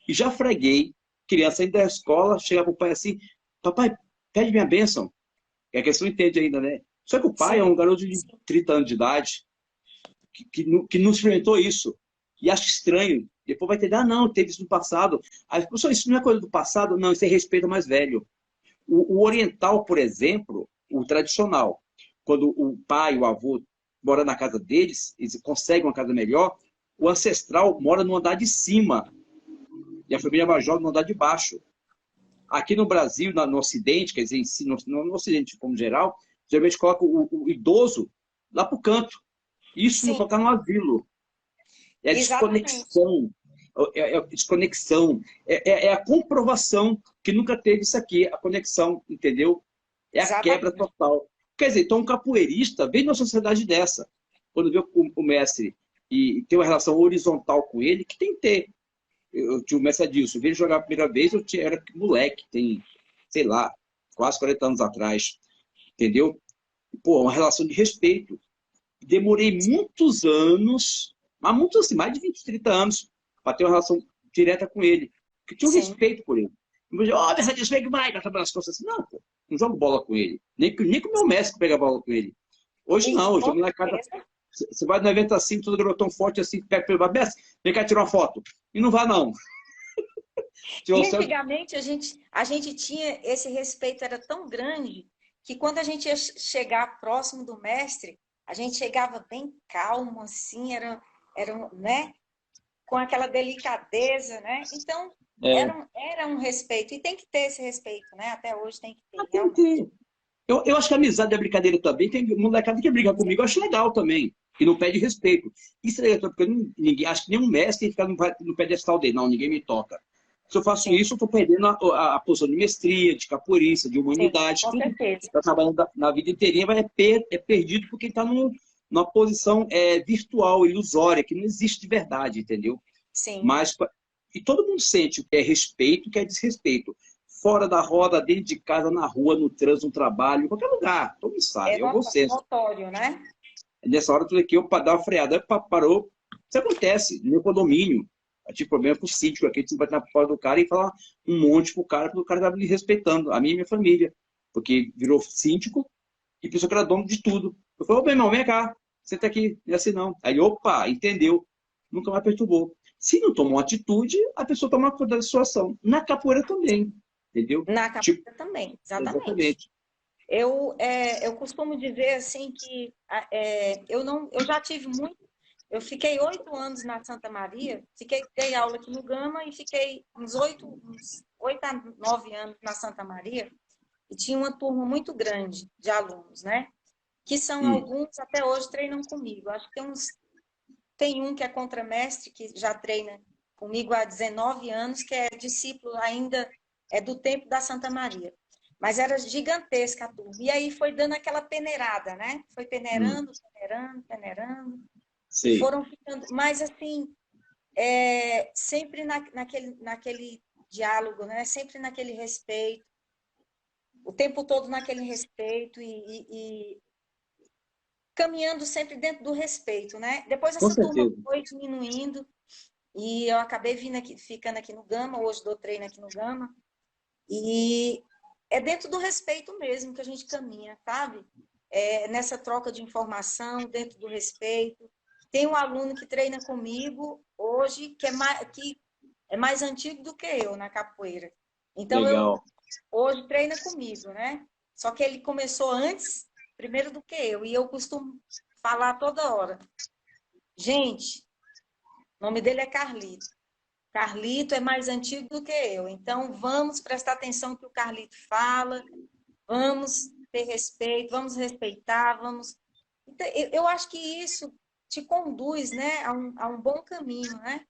E já freguei. Criança ainda da escola, chega para o pai assim, papai, pede minha bênção. É que você não entende ainda, né? Só que o pai é Sim. um garoto de 30 anos de idade que não experimentou isso. E acha estranho. Depois vai ter, não, teve isso no passado. Aí, professor, isso não é coisa do passado? Não, isso é respeito ao mais velho. O oriental, por exemplo, o tradicional, quando o pai, o avô, mora na casa deles, eles conseguem uma casa melhor, o ancestral mora no andar de cima e a família major no andar de baixo. Aqui no Brasil, no Ocidente, quer dizer, no Ocidente como geral, geralmente coloca o idoso lá para o canto. Isso não Sim. colocar no asilo. É a Exatamente. desconexão. É a desconexão. É a comprovação que nunca teve isso aqui, a conexão, entendeu? É a quebra Exatamente. total. Quer dizer, então um capoeirista vem numa sociedade dessa. Quando vê o mestre e tem uma relação horizontal com ele, que tem que ter. Eu tinha o mestre Adilson, eu vi ele jogar a primeira vez, era moleque, tem, sei lá, quase 40 anos atrás. Entendeu? Pô, uma relação de respeito. Demorei muitos anos, mas muitos assim, mais de 20, 30 anos, para ter uma relação direta com ele. Porque tinha um Sim. respeito por ele. Ó, oh, Mercedes, vem que vai, vai trabalhar as costas assim. Não, pô, não jogo bola com ele. Nem com o meu mestre pega bola com ele. Hoje E não, hoje a com molecada. certeza. Você vai no evento assim, todo garotão forte assim, pega pelo mestre, vem cá tirar uma foto. E não vá, não. E antigamente a gente tinha esse respeito, era tão grande que quando a gente ia chegar próximo do mestre, a gente chegava bem calmo, assim, né? Com aquela delicadeza, né? Então, É, era um respeito, e tem que ter esse respeito, né? Até hoje tem que ter, tem que realmente. ter. Eu acho que a amizade é brincadeira também. Tem molecada que briga comigo, eu acho legal também. E não pede respeito. Isso é legal, porque ninguém, acho que nenhum mestre fica no pedestal dele. Não, ninguém me toca. Se eu faço Sim, isso, eu estou perdendo a posição de mestria, de capoeirista, de sim, humanidade, com tudo. certeza. Está trabalhando na vida inteirinha, mas é perdido porque está numa posição virtual, ilusória, que não existe de verdade, entendeu? Sim. Mas, e todo mundo sente o que é respeito e o que é desrespeito. Fora da roda, dentro de casa, na rua, no trânsito, no trabalho, em qualquer lugar. Todo mundo É sabe, é o bom senso. notório, né? Nessa hora, tudo aqui, eu para dar uma freada, parou. Isso acontece no meu condomínio. Eu tive problema com o síndico aqui, de bater na porta do cara e falar um monte pro cara, porque o cara estava me respeitando, a mim e minha família. Porque virou síndico e pensou que era dono de tudo. Eu falei, ô, meu irmão, vem cá, senta aqui, não é assim não. Aí, opa, entendeu. Nunca mais perturbou. Se não tomou atitude, a pessoa toma conta da situação. Na capoeira também, entendeu? Na Tipo, capoeira também, exatamente. exatamente. Eu costumo dizer assim que eu já tive muito. Eu fiquei 8 anos na Santa Maria, dei aula aqui no Gama e fiquei uns 8 a 9 anos na Santa Maria, e tinha uma turma muito grande de alunos, né? Que são Hum, alguns até hoje treinam comigo. Acho que tem um que é contramestre, que já treina comigo há 19 anos, que é discípulo ainda, é do tempo da Santa Maria. Mas era gigantesca a turma. E aí foi dando aquela peneirada, né? Foi hum, peneirando, peneirando, peneirando. E sei. foram ficando. Mas, assim, sempre naquele diálogo, né? Sempre naquele respeito. O tempo todo naquele respeito e caminhando sempre dentro do respeito, né? Depois Com essa turma certeza. foi diminuindo. E eu acabei ficando aqui no Gama, hoje dou treino aqui no Gama. E é dentro do respeito mesmo que a gente caminha, sabe? Nessa troca de informação, dentro do respeito. Tem um aluno que treina comigo hoje, que é mais antigo do que eu na capoeira. Então, Legal. hoje treina comigo, né? Só que ele começou antes, primeiro do que eu. E eu costumo falar toda hora. Gente, o nome dele é Carlito. Carlito é mais antigo do que eu, então vamos prestar atenção no que o Carlito fala, vamos ter respeito, vamos respeitar, vamos. Então, eu acho que isso te conduz, né, a um bom caminho, né?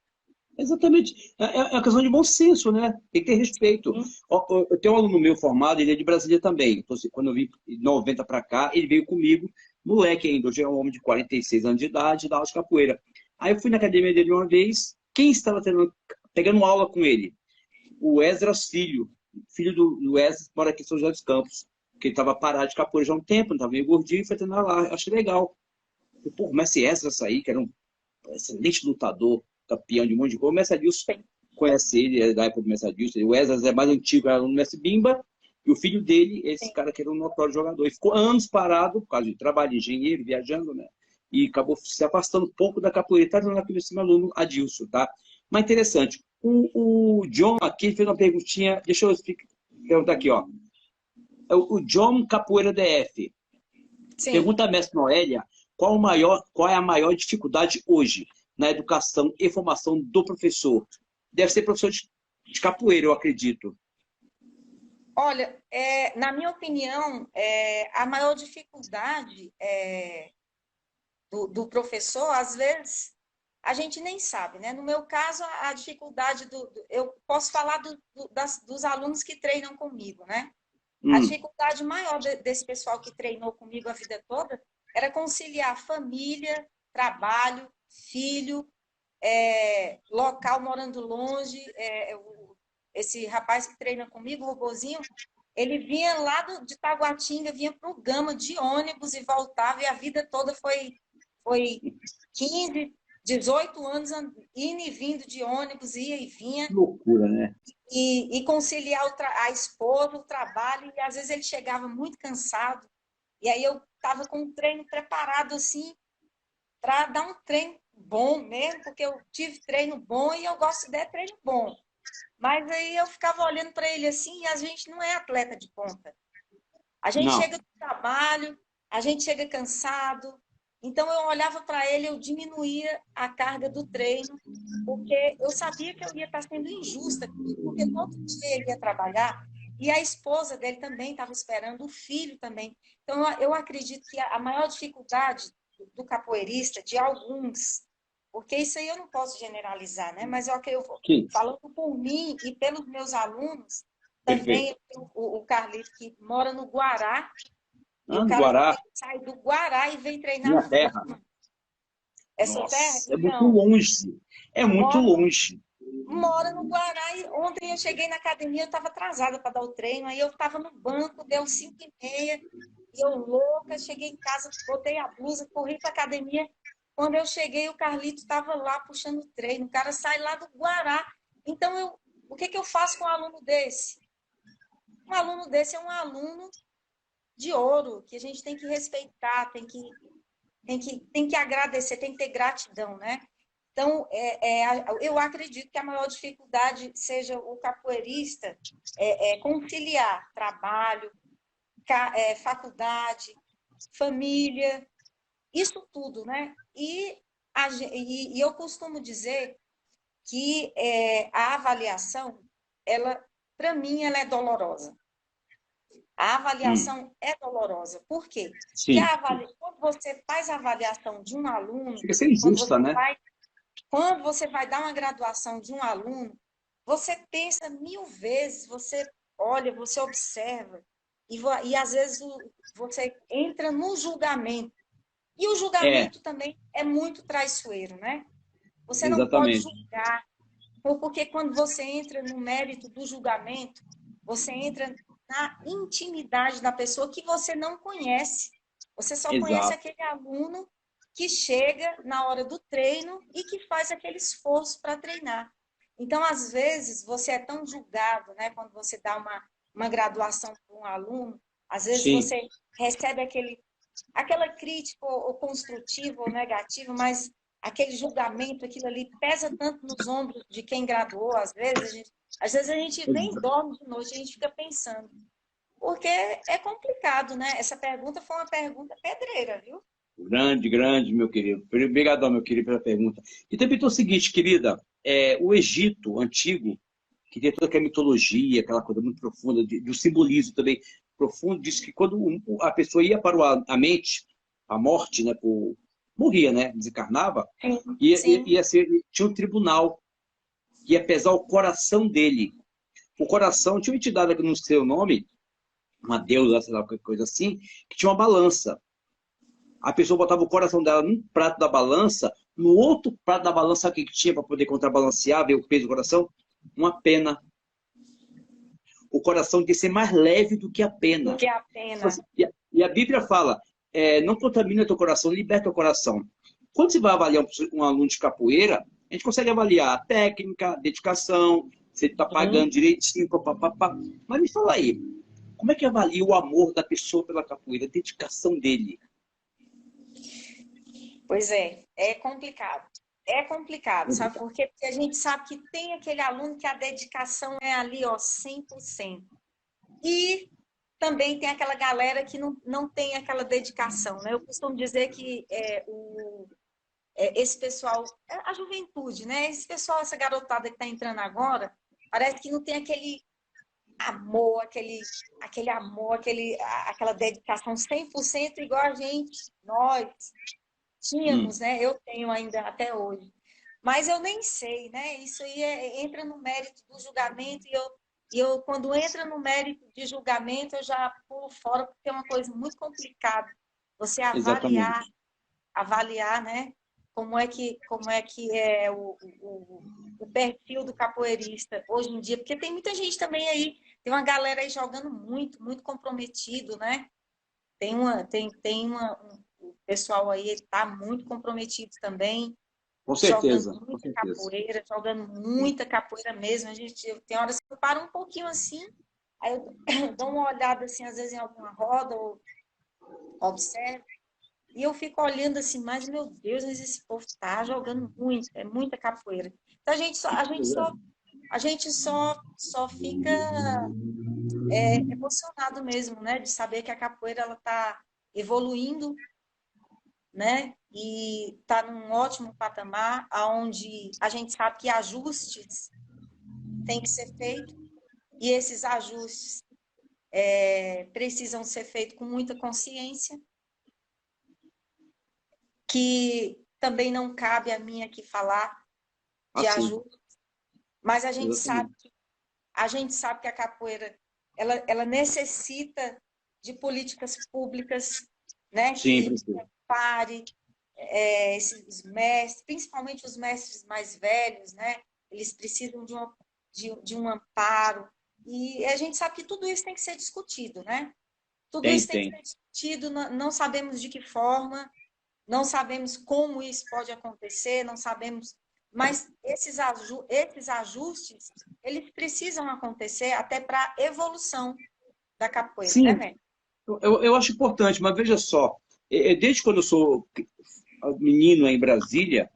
Exatamente. É uma questão de bom senso, né? Tem que ter respeito. Sim, Ó, eu tenho um aluno meu formado, ele é de Brasília também. Então, assim, quando eu vim de 90 para cá, ele veio comigo, moleque ainda. Hoje é um homem de 46 anos de idade, da aula de capoeira. Aí eu fui na academia dele uma vez. Quem estava pegando aula com ele? O Esdras filho do Esdras, que mora aqui em São José dos Campos. Que ele estava parado de capoeira já há um tempo, estava meio gordinho e foi treinar lá. Eu achei legal. Eu, pô, o Messi Esdras aí, que era um excelente lutador, campeão de um monte de coisa. O Messi Adilson sim, conhece ele, é da época do Messi Adilson. O Esdras é mais antigo, era o Messi Bimba. E o filho dele, esse sim. cara que era um notório jogador. E ficou anos parado, por causa de trabalho, engenheiro, viajando, né? E acabou se afastando um pouco da capoeira. Está dando aqui nesse meu aluno Adilson, tá? Mas interessante. O John aqui fez uma perguntinha. Deixa eu perguntar aqui, ó. O John Capoeira DF. Sim. Pergunta a mestre Noélia qual é a maior dificuldade hoje na educação e formação do professor. Deve ser professor de capoeira, eu acredito. Olha, na minha opinião, a maior dificuldade do professor, às vezes, a gente nem sabe, né? No meu caso, a dificuldade eu posso falar dos alunos que treinam comigo, né? A dificuldade maior desse pessoal que treinou comigo a vida toda era conciliar família, trabalho, filho, local morando longe. Esse rapaz que treina comigo, o Robozinho, ele vinha lá de Taguatinga, vinha para o Gama de ônibus e voltava, e a vida toda foi 15, 18 anos indo e vindo de ônibus, ia e vinha. Que loucura, né? E conciliar a esposa, o trabalho, e às vezes ele chegava muito cansado, e aí eu estava com um treino preparado assim, para dar um treino bom mesmo, porque eu tive treino bom e eu gosto de treino bom. Mas aí eu ficava olhando para ele assim, e a gente não é atleta de ponta. A gente Não. chega do trabalho, a gente chega cansado. Então eu olhava para ele, eu diminuía a carga do treino, porque eu sabia que eu ia estar sendo injusta, porque todo dia ele ia trabalhar e a esposa dele também estava esperando, o filho também. Então eu acredito que a maior dificuldade do capoeirista, de alguns, porque isso aí eu não posso generalizar, né? Mas eu Sim, falando por mim e pelos meus alunos, perfeito. também o Carlito, que mora no Guará, e Ah, o no cara Guará, sai do Guará e vem treinar minha no terra. Gama. É sua terra? Nossa, é muito Então, longe. É muito longe. mora no Guará. E ontem eu cheguei na academia, eu estava atrasada para dar o treino, aí eu estava no banco, deu 5h30, e eu louca, cheguei em casa, botei a blusa, corri para a academia. Quando eu cheguei, o Carlito estava lá puxando o treino. O cara sai lá do Guará. Então, o que eu faço com um aluno desse? Um aluno desse é um aluno de ouro, que a gente tem que respeitar, tem que agradecer, tem que ter gratidão, né? Então, eu acredito que a maior dificuldade seja o capoeirista conciliar trabalho, faculdade, família, isso tudo, né? E eu costumo dizer que a avaliação, ela, para mim, ela é dolorosa. A Hum, avaliação é dolorosa. Por quê? Porque sim. quando você faz a avaliação de um aluno, Chega a ser quando injusta, você né? vai, quando você vai dar uma graduação de um aluno, você pensa 1000 vezes, você olha, você observa, e às vezes você entra no julgamento. E o É, julgamento também é muito traiçoeiro, né? Você não pode exatamente. julgar, porque quando você entra no mérito do julgamento, você entra na intimidade da pessoa que você não conhece. Você só conhece Exato. aquele aluno que chega na hora do treino e que faz aquele esforço para treinar. Então, às vezes, você é tão julgado, né? Quando você dá uma graduação para um aluno, às vezes Sim, você recebe aquela crítica ou construtiva ou negativa, mas aquele julgamento, aquilo ali pesa tanto nos ombros de quem graduou, às vezes a gente nem dorme de noite, a gente fica pensando. Porque é complicado, né? Essa pergunta foi uma pergunta pedreira, viu? grande, grande, meu querido. Obrigadão, meu querido, pela pergunta. E também tem o seguinte, querida, o Egito antigo, que tem toda aquela mitologia, aquela coisa muito profunda, do simbolismo também profundo, diz que quando a pessoa ia para a mente, a morte, né, morria, né, desencarnava, Sim, sim. tinha um tribunal que ia pesar o coração dele. O coração tinha uma entidade que não sei o nome, uma deusa, sei lá, qualquer coisa assim, que tinha uma balança. A pessoa botava o coração dela num prato da balança, no outro prato da balança, sabe o que tinha para poder contrabalancear, ver o peso do coração? Uma pena. O coração tem que ser mais leve do que a Do pena. que a pena. E a Bíblia fala, não contamina teu coração, liberta o coração. Quando você vai avaliar um aluno de capoeira, a gente consegue avaliar a técnica, a dedicação, se ele está pagando direitinho, papapá. Mas me fala aí, como é que avalia o amor da pessoa pela capoeira, a dedicação dele? Pois é complicado. É complicado, sabe por quê? Porque a gente sabe que tem aquele aluno que a dedicação é ali, ó, 100%. E também tem aquela galera que não tem aquela dedicação, né? Eu costumo dizer que esse pessoal, a juventude, né? Esse pessoal, essa garotada que está entrando agora, parece que não tem aquele amor, aquela dedicação 100% igual a gente, nós Hum, tínhamos, né? Eu tenho ainda até hoje. Mas eu nem sei, né? Isso aí entra no mérito do julgamento E eu, quando entra no mérito de julgamento, eu já pulo fora, porque é uma coisa muito complicada. Você Exatamente. avaliar, né? Como é que é o perfil do capoeirista hoje em dia, porque tem muita gente também aí, tem uma galera aí jogando muito, muito comprometido, né? O pessoal aí está muito comprometido também, Com certeza, com certeza. jogando muita capoeira mesmo. Tem horas que eu paro um pouquinho assim, aí eu dou uma olhada assim, às vezes em alguma roda, ou observo, e eu fico olhando assim, mas meu Deus, mas esse povo tá jogando muito, é muita capoeira. Então a gente só fica emocionado mesmo, né, de saber que a capoeira ela tá evoluindo, né, e tá num ótimo patamar, aonde a gente sabe que ajustes têm que ser feitos, e esses ajustes precisam ser feitos com muita consciência, que também não cabe a mim aqui falar de Assim, ajuste, mas exatamente. a gente sabe que a capoeira ela necessita de políticas públicas, né, Sim, que prefeito. pare esses mestres, principalmente os mestres mais velhos, né? Eles precisam de um amparo. E a gente sabe que tudo isso tem que ser discutido, né? Tudo Tem, isso tem que tem. ser discutido, não sabemos de que forma, não sabemos como isso pode acontecer, não sabemos. Mas esses ajustes, eles precisam acontecer até para a evolução da capoeira, né, Sim, Mé? eu acho importante, mas veja só, desde quando eu sou menino em Brasília,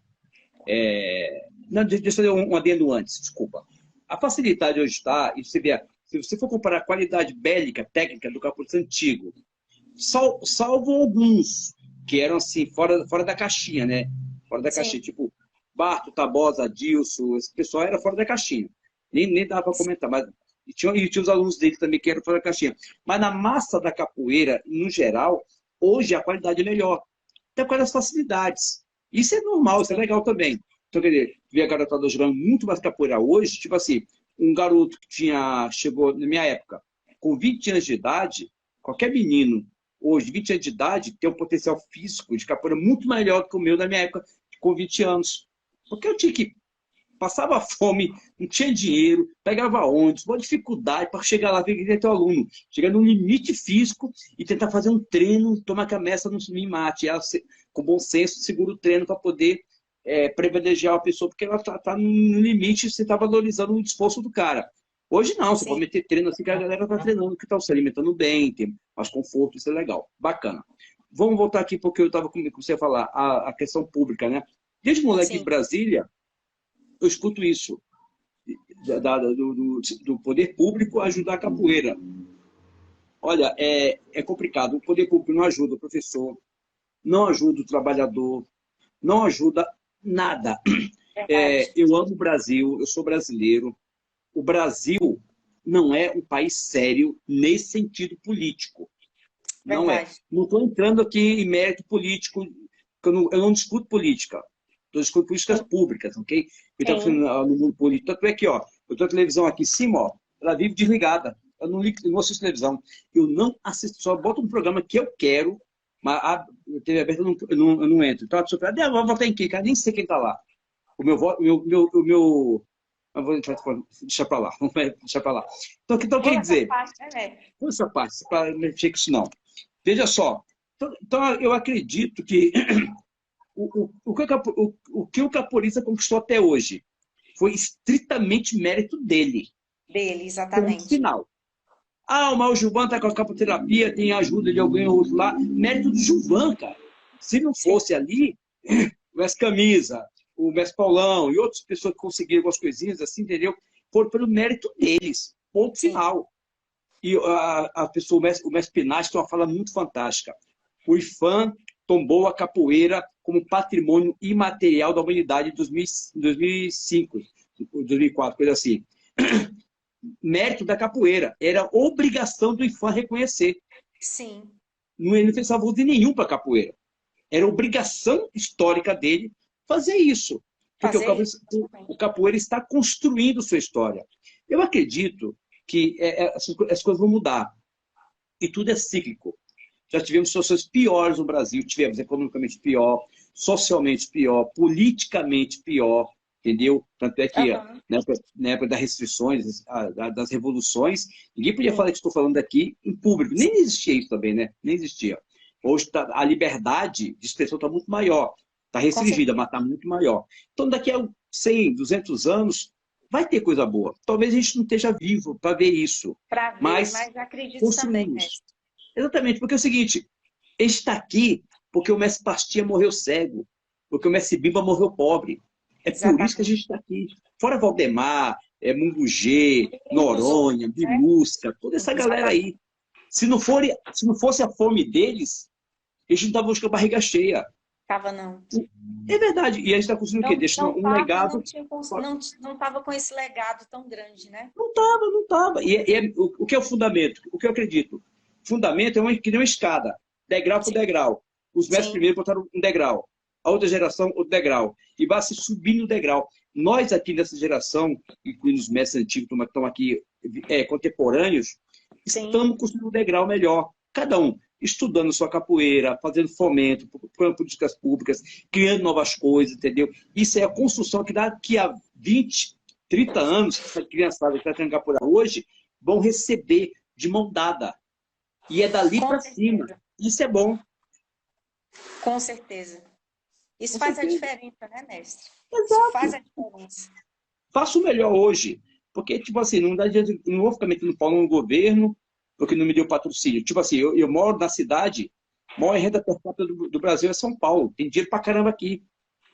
não, deixa eu fazer um adendo antes, desculpa. A facilidade hoje está, e você vê, se você for comparar a qualidade bélica, técnica do capoeirista antigo, salvo alguns que eram assim, fora da caixinha, né? Fora da Sim, caixinha, tipo Barto, Tabosa, Adilson, esse pessoal era fora da caixinha. Nem dava para sim, comentar, mas e tinha os alunos dele também que eram fora da caixinha. Mas na massa da capoeira, no geral, hoje a qualidade é melhor. Até por causa das facilidades. Isso é normal, isso é sim, legal também. Então, quer dizer, ver a garotada jogando muito mais capoeira hoje, tipo assim, um garoto que chegou na minha época, com 20 anos de idade, qualquer menino hoje, 20 anos de idade, tem um potencial físico de capoeira muito melhor do que o meu na minha época, com 20 anos. Porque eu tinha que passava fome, não tinha dinheiro, pegava ônibus, uma dificuldade para chegar lá, ver que teu aluno, chegar num limite físico e tentar fazer um treino, tomar que a mestra não me mate, ela, com bom senso, segura o treino para poder privilegiar a pessoa, porque ela está no limite, você está valorizando o esforço do cara. Hoje não, você pode sim, meter treino assim que a galera está treinando, que está se alimentando bem, tem mais conforto, isso é legal, bacana. Vamos voltar aqui porque eu estava com você a falar, a questão pública, né? Desde moleque de sim, Brasília, eu escuto isso do poder público ajudar a capoeira. Olha, é complicado. O poder público não ajuda o professor, não ajuda o trabalhador, não ajuda nada. verdade, Eu amo o Brasil, eu sou brasileiro. O Brasil não é um país sério nesse sentido político. Não é. verdade. Não estou entrando aqui em mérito político, eu não discuto política. Eu discuto políticas Sim, públicas, ok? Eu estou sim. falando no mundo político. Tanto é que, ó, eu tenho a televisão aqui em cima, ó, ela vive desligada. Eu não assisto televisão. Eu não assisto, só boto um programa que eu quero, mas a TV aberta eu não entro. Então a pessoa fala, vou votar em quem? Cara, nem sei quem está lá. O meu voto, eu vou deixar para lá, deixar para lá. Então, quer Pula essa dizer, parte, né, Mé? por essa parte, para mexer com isso não. Veja só, então eu acredito que o que o capoeirista conquistou até hoje foi estritamente mérito dele. Dele, Ponto exatamente. final. Ah, mas o Gilvan está com a capoterapia, tem ajuda de alguém ou outro lá. Mérito do Gilvan, cara. Se não Sim, fosse ali, o Mestre Camisa, o Mestre Paulão e outras pessoas que conseguiram algumas coisinhas assim, entendeu? Foram pelo mérito deles. Ponto sim, final. E a pessoa, o mestre Pinasco tem uma fala muito fantástica. O IFAM tombou a capoeira como patrimônio imaterial da humanidade em 2005, 2004, coisa assim. Mérito da capoeira. Era obrigação do IFAM reconhecer. sim. Ele não fez favor de nenhum para a capoeira. Era obrigação histórica dele fazer isso. Porque Fazer isso, o exatamente. capoeira está construindo sua história. Eu acredito que as coisas vão mudar. E tudo é cíclico. Já tivemos situações piores no Brasil, tivemos economicamente pior, socialmente pior, politicamente pior, entendeu? Tanto é que Aham. na época das restrições, das revoluções, ninguém podia Sim, falar que estou falando aqui em público. Nem existia isso também, né? Nem existia. Hoje a liberdade de expressão está muito maior. Está com restringida, certeza. mas está muito maior. Então, daqui a 100, 200 anos, vai ter coisa boa. Talvez a gente não esteja vivo para ver isso, Para ver, mas mas acredito também, construímos. mestre. Exatamente, porque é o seguinte, a gente está aqui porque o Mestre Pastinha morreu cego, porque o Mestre Bimba morreu pobre. É por isso que a Exatamente. gente está aqui. Fora Valdemar, Mungugê, E os Noronha, outros, né? Bilusca, toda essa galera Exatamente. aí. Se não fosse a fome deles, a gente não estava buscando barriga cheia. Tava não. É verdade. E a gente está conseguindo o quê? Não, Deixando não um tava, legado. não tinha, não tava com esse legado tão grande, né? Não estava, não estava. O que é o fundamento? O que eu acredito? Fundamento é que nem uma escada, degrau por Sim, degrau. Os mestres sim, primeiro botaram um degrau, a outra geração outro degrau. E vai se subindo o degrau. Nós aqui nessa geração, incluindo os mestres antigos que estão aqui contemporâneos, sim, estamos construindo um degrau melhor. Cada um estudando sua capoeira, fazendo fomento, procurando políticas públicas, criando novas coisas, entendeu? Isso é a construção que daqui a 20, 30 anos, essa criançada que está tendo capoeira hoje, vão receber de mão dada. E é dali com para cima. certeza, Isso é bom, com certeza. Isso com faz a certeza. diferença, né, mestre? Isso faz Exato. a diferença. Faço o melhor hoje. Porque, tipo assim, não dá direito, não vou ficar metendo pau no governo porque não me deu patrocínio. Tipo assim, eu moro na cidade, a maior renda per capita do Brasil é São Paulo. Tem dinheiro pra caramba aqui.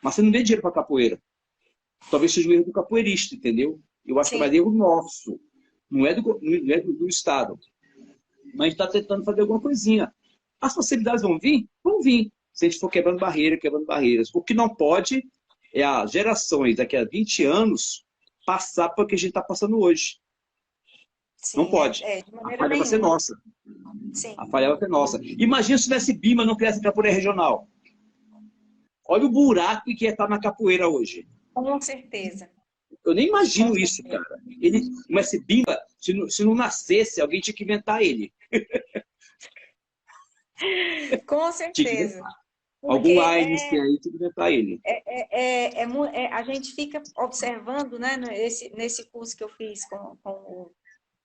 Mas você não vê dinheiro pra capoeira. Talvez seja o erro do capoeirista, entendeu? Eu acho que é mais Sim, erro nosso. Não é do Estado. Mas a gente está tentando fazer alguma coisinha. As possibilidades vão vir? Vão vir. Se a gente for quebrando barreira, quebrando barreiras. O que não pode é as gerações daqui a 20 anos passar por o que a gente está passando hoje. Não sim, pode. de A maneira falha vai ser nenhuma. nossa. Sim, A falha vai ser nossa. Imagina se tivesse Bima não criasse capoeira regional. Olha o buraco que é estar na capoeira hoje. com certeza, Eu nem com imagino isso, certeza. cara. Mas esse Bimba, se não nascesse, alguém tinha que inventar ele. Com Tinha que certeza. inventar. Porque Algum Einstein aí tinha que inventar ele. a gente fica observando, né, nesse curso que eu fiz com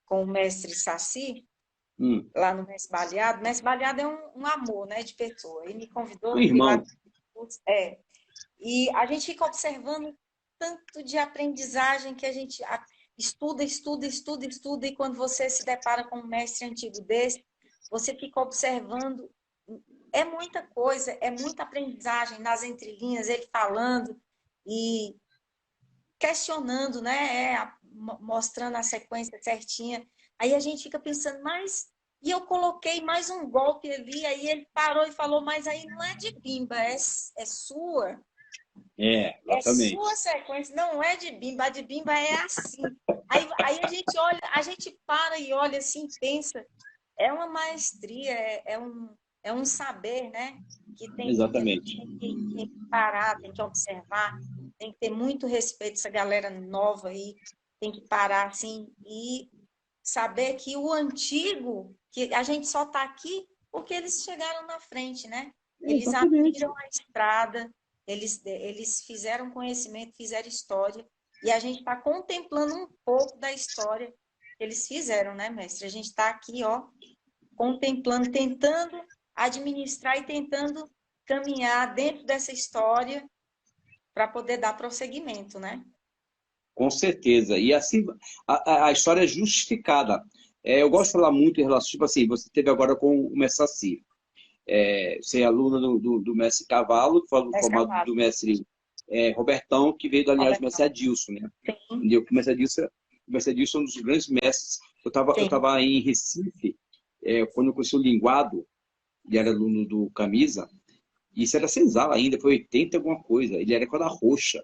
o mestre Saci, Hum. lá no Mestre Baleado. O Mestre Baleado é um amor, né, de pessoa. Ele me convidou, Um eu fui lá. irmão. E a gente fica observando tanto de aprendizagem que a gente estuda, estuda, estuda, estuda, e quando você se depara com um mestre antigo desse, você fica observando. É muita coisa, é muita aprendizagem nas entrelinhas, ele falando e questionando, né? Mostrando a sequência certinha. Aí a gente fica pensando, mas. E eu coloquei mais um golpe ali, aí ele parou e falou, mas aí não é de bimba, é sua. É sua Exatamente. sequência, não é de bimba, a de bimba é assim. Aí a gente olha, a gente para e olha assim, pensa, é uma maestria, é um saber, né? Que a gente Exatamente. tem que parar, tem que observar, tem que ter muito respeito essa galera nova aí, tem que parar assim e saber que o antigo, que a gente só está aqui porque eles chegaram na frente, né? Eles Exatamente. abriram a estrada, eles fizeram conhecimento, fizeram história, e a gente está contemplando um pouco da história que eles fizeram, né, mestre? A gente está aqui, ó, contemplando, tentando administrar e tentando caminhar dentro dessa história para poder dar prosseguimento, né? Com certeza. E assim, a história é justificada. Eu gosto de falar muito em relação, tipo assim, você teve agora com o Messaci. Você é aluna do mestre Cavalo, que foi Esse formado cavalo, do mestre Robertão, que veio da linhagem do mestre Robertão. Adilson, né? Sim, Entendeu? Que o mestre Adilson é um dos grandes mestres. Eu sim, tava em Recife, quando eu conheci o Linguado, ele era aluno do Camisa, e isso era senzala ainda, foi 80 alguma coisa. Ele era corda roxa.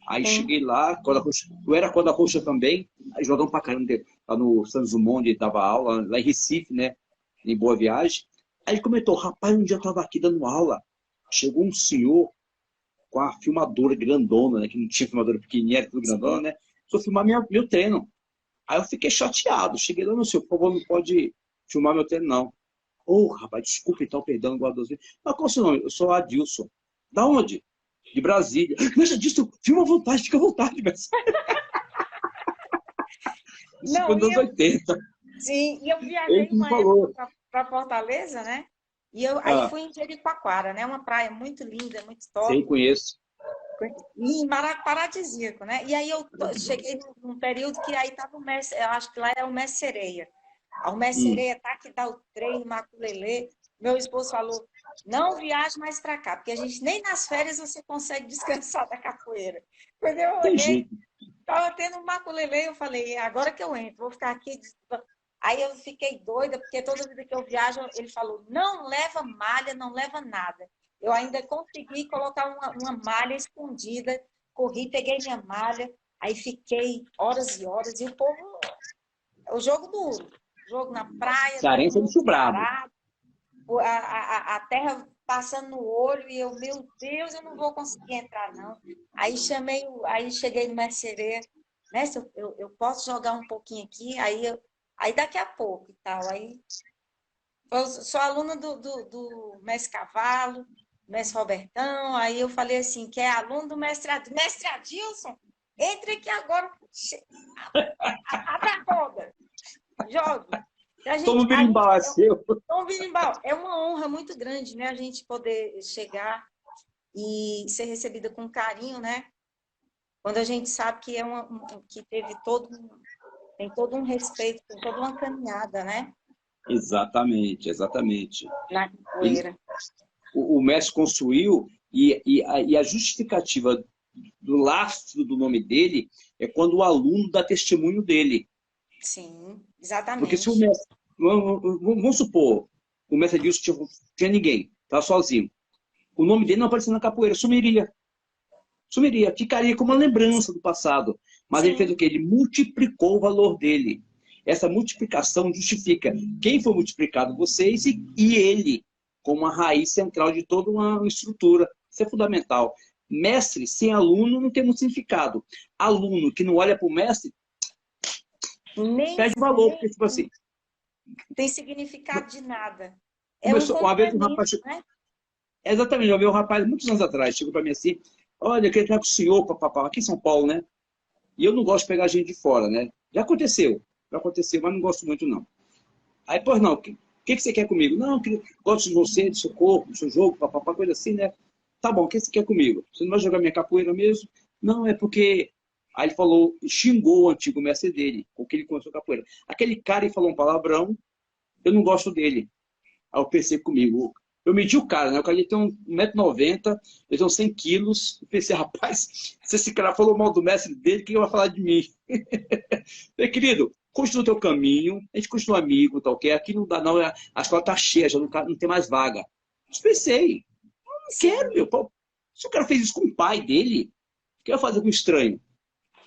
Aí sim, cheguei lá, corda roxa. Eu era corda roxa também, aí jogamos pra caramba lá no Santos Dumont, onde ele dava aula, lá em Recife, né? Em Boa Viagem. Aí ele comentou, rapaz, um dia eu tava aqui dando aula, chegou um senhor com a filmadora grandona, né? Que não tinha filmadora pequenininha, era tudo grandona, sim, né? Só filmar meu treino. Aí eu fiquei chateado. Cheguei lá, não, senhor, por favor, não pode filmar meu treino, não. Ô, rapaz, desculpa então, perdão, guarda 12 vezes. Mas qual é o seu nome? Eu sou Adilson. Da onde? De Brasília. Mas Adilson, filma à vontade, fica à vontade, mestre. Isso foi Não, nos anos 80. sim, e eu Ele viajei que me uma época falou. para Fortaleza, né? E aí Ah, fui em Jericoacoara, né? Uma praia muito linda, muito sei, top. conheço. E paradisíaco, né? E aí eu cheguei num período que aí tava o mestre, eu acho que lá é o mestre Sereia. O mestre Hum. Sereia tá que dá o treino, maculelê. Meu esposo falou, não viaje mais para cá, porque a gente nem nas férias você consegue descansar da capoeira. Quando eu Tem olhei, jeito. tava tendo um maculelê, eu falei, "É agora que eu entro, vou ficar aqui." Aí eu fiquei doida, porque toda vida que eu viajo, ele falou, não leva malha, não leva nada. Eu ainda consegui colocar uma malha escondida, corri, peguei minha malha, aí fiquei horas e horas, e o povo, o jogo duro, jogo na praia, todo Cearense é mundo bicho brabo. parado, a terra passando no olho, e eu, meu Deus, eu não vou conseguir entrar, não. Aí aí cheguei no Merceria, mestre, eu posso jogar um pouquinho aqui, aí daqui a pouco e tal, aí eu sou aluna do mestre Cavalo, mestre Robertão, aí eu falei assim, que é aluno do mestre Adilson, entre aqui agora, abra a roda, jogue. Toma o A gente berimbau, é seu. Então, Birimbau, é uma honra muito grande, né? A gente poder chegar e ser recebida com carinho, né? Quando a gente sabe que que tem todo um respeito, tem toda uma caminhada, né? Exatamente, exatamente. Na Ele, capoeira. o mestre construiu e a justificativa do lastro do nome dele é quando o aluno dá testemunho dele. Sim, Porque se o exatamente. mestre, vamos supor, o mestre Adilson tinha ninguém, estava sozinho. O nome dele não aparecia na capoeira, sumiria. Sumiria, ficaria como uma lembrança do passado. Mas ele fez Sim, o quê? Ele multiplicou o valor dele. Essa multiplicação justifica quem foi multiplicado, vocês e ele, como uma raiz central de toda uma estrutura. Isso é fundamental. Mestre sem aluno não tem muito significado. Aluno que não olha para o mestre, nem, perde valor, nem porque, tipo assim, tem significado de nada. É um começou uma vez um complemento, rapaz. né? Exatamente, eu vi um rapaz muitos anos atrás, chegou para mim assim: olha, eu queria estar com o senhor, papapá, aqui em São Paulo, né? E eu não gosto de pegar gente de fora, né? Já aconteceu, mas não gosto muito, não. Aí, pois não, o que você quer comigo? Não, gosto de você, do seu corpo, do seu jogo, papapá, coisa assim, né? Tá bom, o que você quer comigo? Você não vai jogar minha capoeira mesmo? Não, é porque. Aí ele falou, xingou o antigo mestre dele, com que ele começou a capoeira. Aquele cara, ele falou um palavrão, eu não gosto dele. Aí eu pensei comigo, eu medi o cara, né? O cara tem 1,90 m, ele tem uns 100 quilos. Eu pensei, rapaz, se esse cara falou mal do mestre dele, quem vai falar de mim? Meu querido, continua o teu caminho, a gente continua amigo, tá ok? Aqui não dá, não, a escola tá cheia, já não tem mais vaga. Pensei, não quero, Sim, meu. Pô. Se o cara fez isso com o pai dele, o que eu ia fazer com o estranho?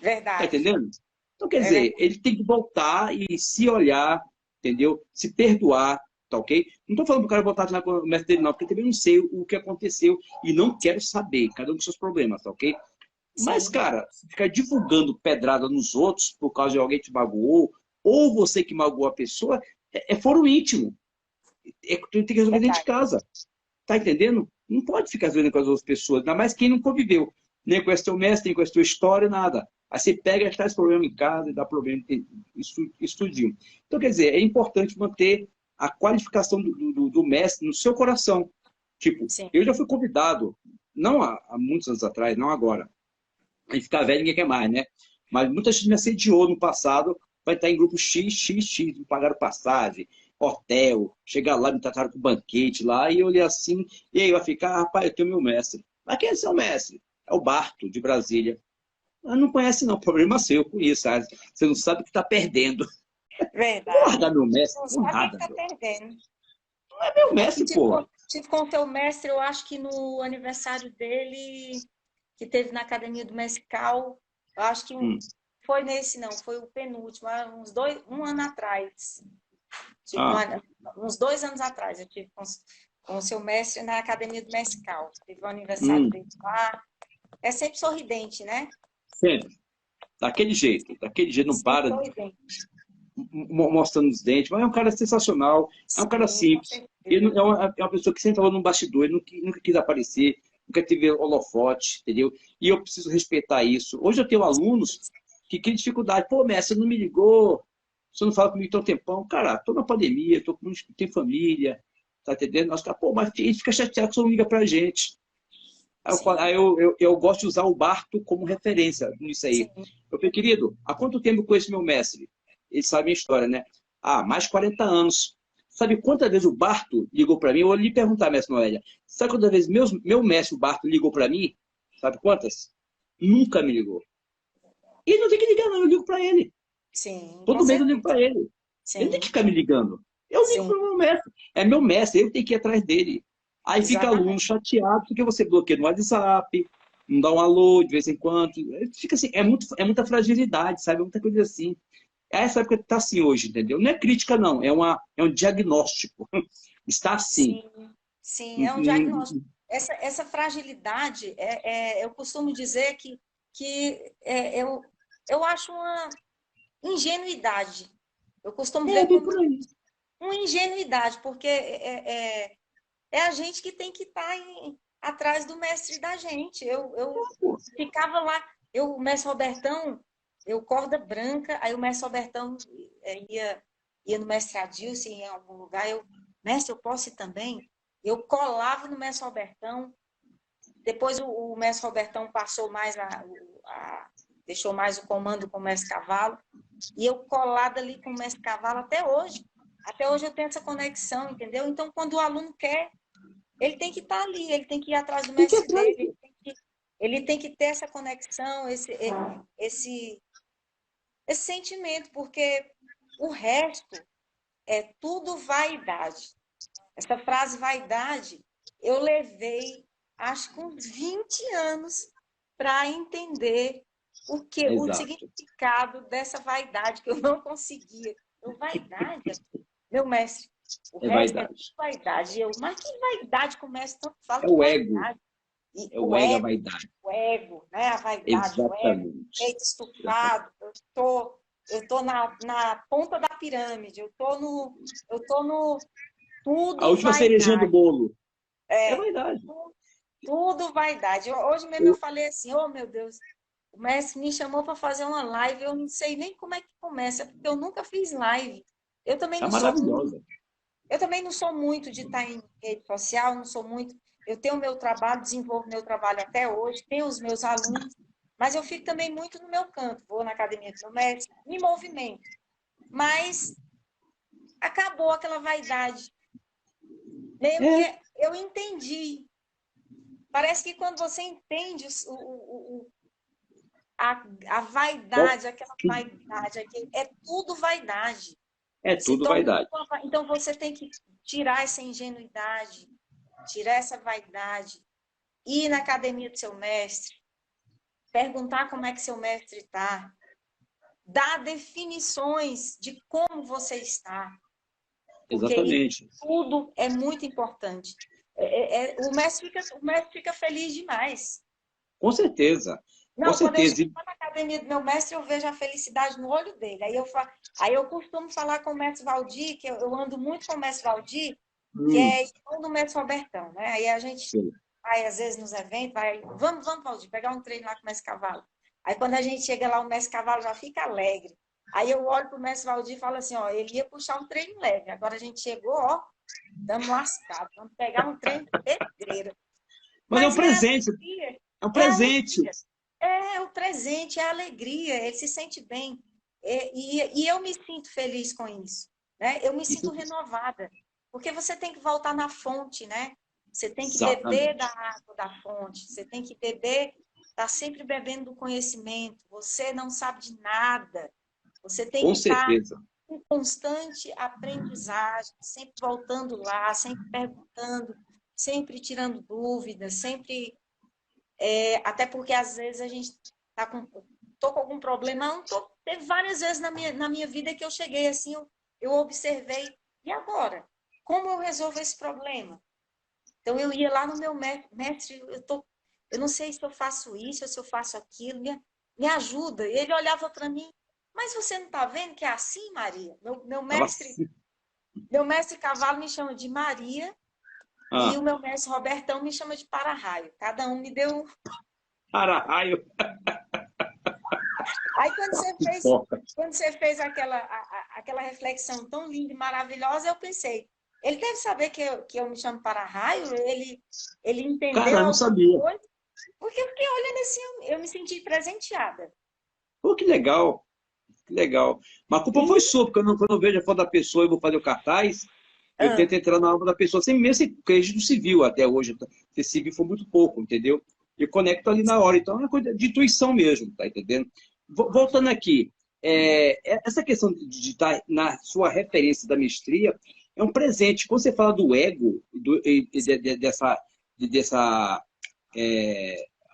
Tá verdade. entendendo? Então, quer É dizer, verdade. ele tem que voltar e se olhar, entendeu? Se perdoar, tá ok? Não tô falando pro cara voltar na mestre dele, não, porque eu também não sei o que aconteceu e não quero saber, cada um com seus problemas, tá ok? Mas, Sim, cara, ficar divulgando pedrada nos outros por causa de alguém que te magoou, ou você que magoou a pessoa, é foro íntimo. Tem que resolver dentro de verdade. casa. Tá entendendo? Não pode ficar vendo com as outras pessoas, ainda mais quem não conviveu. Nem com esse teu mestre, nem com essa tua história, nada. Aí você pega e traz problema em casa e dá problema em estudinho. Então, quer dizer, é importante manter a qualificação do mestre no seu coração. Tipo, Sim, eu já fui convidado, não há muitos anos atrás, não agora. A gente ficar velho ninguém quer mais, né? Mas muita gente me assediou no passado, vai estar em grupo XXX, me pagaram passagem, hotel, chegar lá, me trataram com banquete lá, e eu olhei assim, e aí vai ficar, rapaz, eu tenho meu mestre. Mas quem é seu mestre? É o Barto, de Brasília. Ah, não conhece não, problema seu com isso, sabe? Você não sabe o que está perdendo. Eu vou verdade. largar meu mestre Não por sabe o que nada, está meu. perdendo. Não é meu Aqui mestre, porra. tive com o teu mestre, eu acho que no aniversário dele, que teve na Academia do Mescal, eu acho que Hum. foi nesse, não, foi o penúltimo, um ano atrás. Tive Ah, uns 2 anos atrás, eu tive com o seu mestre na Academia do Mescal. Teve o aniversário hum. dele lá. É sempre sorridente, né? Sempre. daquele jeito, não Sim, para, tô idêntica. mostrando os dentes, mas é um cara sensacional, é um cara Sim, com simples. Ele certeza. é uma pessoa que sempre falou no bastidor, ele nunca quis aparecer, nunca teve holofote, entendeu? E eu preciso respeitar isso. Hoje eu tenho alunos que têm dificuldade. Pô, mestre, você não me ligou, você não fala comigo tão tempão. Cara, tô na pandemia, tenho família, tá entendendo? Nós, pô, mas a gente fica chateado que você não liga pra gente. Sim, Eu gosto de usar o Barto como referência nisso aí. sim, Eu falei, querido, há quanto tempo eu conheço meu mestre? Ele sabe a minha história, né? Ah, mais de 40 anos. Sabe quantas vezes o Barto ligou para mim? Eu vou lhe perguntar, mestre Noélia. Sabe quantas vezes meu mestre, o Barto, ligou para mim? Sabe quantas? Nunca me ligou. E ele não tem que ligar, não. Eu ligo para ele. sim, com Todo mês eu ligo certeza. para ele. Ele tem que Sim, ficar me ligando. Eu ligo sim, para o meu mestre. É meu mestre, eu tenho que ir atrás dele. Aí fica aluno exatamente. chateado porque você bloqueia no WhatsApp, não dá um alô de vez em quando. Fica assim, é muita fragilidade, sabe? É muita coisa assim. É essa época que está assim hoje, entendeu? Não é crítica, não. É um diagnóstico. Está assim. Sim, sim, é um diagnóstico. Essa fragilidade, eu costumo dizer eu acho uma ingenuidade. Eu costumo É ver bem como por aí. uma ingenuidade, porque é a gente que tem que estar atrás do mestre da gente. Eu Pô, ficava lá, o mestre Robertão, eu corda branca, aí o mestre Robertão ia no mestre Adilson em algum lugar, mestre, eu posso ir também? Eu colava no mestre Robertão, depois o mestre Robertão passou mais deixou mais o comando com o mestre Cavalo, e eu colada ali com o mestre Cavalo até hoje. Até hoje eu tenho essa conexão, entendeu? Então, quando o aluno quer, ele tem que estar ali, ele tem que ir atrás do tem que ir mestre atrás. dele, ele tem que ter essa conexão, esse, esse sentimento, porque o resto é tudo vaidade. Essa frase vaidade, eu levei, acho que uns 20 anos para entender o Exato. significado dessa vaidade, que eu não conseguia. Vaidade, meu mestre, o É resto é tudo vaidade. vaidade. Mas que vaidade que o mestre tanto fala É que o ego. vaidade? E É o ego, a vaidade. o ego, né? A vaidade, o ego, Exatamente. peito estufado, eu tô na ponta da pirâmide, eu tô no A tudo última cerejinha do vaidade. bolo. É É, vaidade. tudo vaidade. Hoje mesmo eu falei assim, oh meu Deus, o mestre me chamou para fazer uma live, eu não sei nem como é que começa, porque eu nunca fiz live. Eu também É não sou muito, maravilhosa. eu também não sou muito de estar em rede social, não sou muito. Eu tenho o meu trabalho, desenvolvo meu trabalho até hoje, tenho os meus alunos, mas eu fico também muito no meu canto, vou na academia do meu mestre, me movimento. Mas acabou aquela vaidade. Meio que É, eu entendi. Parece que quando você entende a bom, vaidade, aquela vaidade, é tudo vaidade. é Se tudo torna vaidade. tudo então você tem que tirar essa ingenuidade, tirar essa vaidade, ir na academia do seu mestre, perguntar como é que seu mestre está, dar definições de como você está, porque isso Exatamente. tudo é muito importante. O mestre fica feliz demais. Com certeza. Com Não, quando eu certeza. chego lá na academia do meu mestre, eu vejo a felicidade no olho dele. Aí eu costumo falar com o mestre Valdir, que eu ando muito com o mestre Valdir, que Hum, é irmão do mestre Robertão, né? Aí a gente sim. vai, às vezes, nos eventos, vamos, Valdir, pegar um treino lá com o mestre Cavalo. Aí quando a gente chega lá, o mestre Cavalo já fica alegre. Aí eu olho para o mestre Valdir e falo assim, ó, ele ia puxar um treino leve. Agora a gente chegou, ó, estamos lascados, vamos pegar um treino pedreiro. Mas é um Mas presente. É um é a presente. alegria. É o presente, é a alegria, ele se sente bem. E eu me sinto feliz com isso, né? Eu me sinto Isso, renovada, porque você tem que voltar na fonte, né? Você tem que beber da exatamente. água da fonte, você tem que beber, tá sempre bebendo do conhecimento. Você não sabe de nada. Você tem Com que estar certeza. em constante aprendizagem, sempre voltando lá, sempre perguntando, sempre tirando dúvidas, sempre até porque às vezes a gente tô com algum problema, não tô, teve várias vezes na minha vida que eu cheguei assim, eu observei, e agora? Como eu resolvo esse problema? Então eu ia lá no meu mestre, eu não sei se eu faço isso, ou se eu faço aquilo, me ajuda. E ele olhava para mim, mas você não está vendo que é assim, Maria? Meu Tava mestre, assim. meu mestre cavalo me chama de Maria e Ah, o meu mestre Robertão me chama de para-raio. Cada um me deu. para-raio. Aí Foca. quando você fez aquela reflexão tão linda e maravilhosa, eu pensei, ele deve saber que eu me chamo para-raio, ele entendeu Cara, eu não alguma sabia. coisa, porque eu fiquei olhando assim, eu me senti presenteada. Pô, que legal. Que legal. Mas a culpa foi E, sua, porque quando eu vejo a foto da pessoa e vou fazer o cartaz, eu ah, tento entrar na alma da pessoa, sem mesmo ser registro civil até hoje. Ser civil foi muito pouco, entendeu? Eu conecto ali na hora. Então é uma coisa de intuição mesmo, tá entendendo? Voltando aqui, essa questão de estar na sua referência da mestria é um presente. Quando você fala do ego, dessa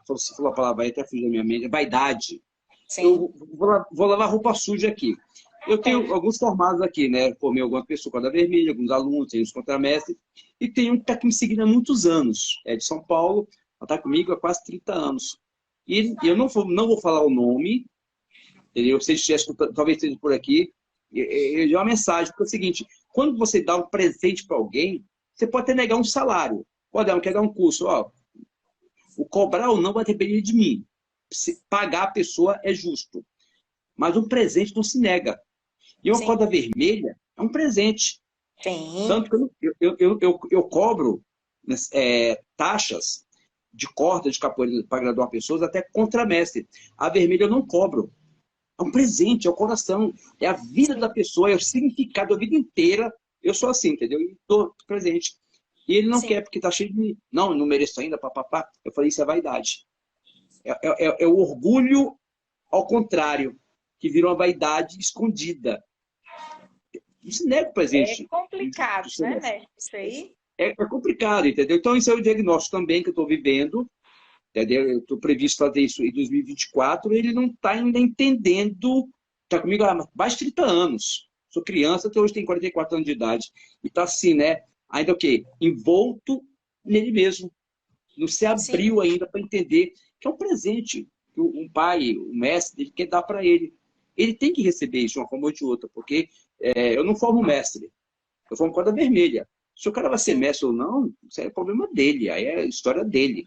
você falou a palavra aí, até fugiu da minha mente, vaidade. sim, Eu vou lavar roupa suja aqui. Eu tenho alguns formados aqui, né? Formei algumas pessoas com a vermelha, alguns alunos, tenho os contramestres, e tem um que está aqui me seguindo há muitos anos. É de São Paulo, ela está comigo há quase 30 anos. E eu não vou falar o nome, entendeu? Se ele estiver escutando, talvez esteja por aqui, eu dei uma mensagem, porque é o seguinte, quando você dá um presente para alguém, você pode até negar um salário. Pode dar, quer dar um curso, ó, o cobrar ou não vai depender de mim. Se pagar a pessoa é justo. Mas um presente não se nega. E uma sim, corda vermelha é um presente. sim, Tanto que eu cobro taxas de corda de capoeira para graduar pessoas até contramestre. A vermelha eu não cobro. É um presente, é o coração, é a vida da sim, pessoa, é o significado da vida inteira. Eu sou assim, entendeu? E dou presente. E ele não sim, quer, porque está cheio de. Não, eu não mereço ainda, papapá. Eu falei, isso é vaidade. É o orgulho ao contrário, que virou uma vaidade escondida. Não se nega o é presente do complicado, né, semestre. mestre? Isso aí? É complicado, entendeu? Então, esse é o diagnóstico também que eu estou vivendo, entendeu? Eu estou previsto fazer isso em 2024, e ele não está ainda entendendo. Está comigo há mais de 30 anos. Sou criança, até hoje tem 44 anos de idade. E está assim, né? Ainda o quê? Envolto nele mesmo. Não se Sim, abriu ainda para entender que é um presente que um pai, um mestre, ele quer dar para ele. Ele tem que receber isso de uma forma ou de outra, porque eu não formo mestre, eu formo corda vermelha. Se o cara vai ser sim, mestre ou não, isso é problema dele, aí é a história dele.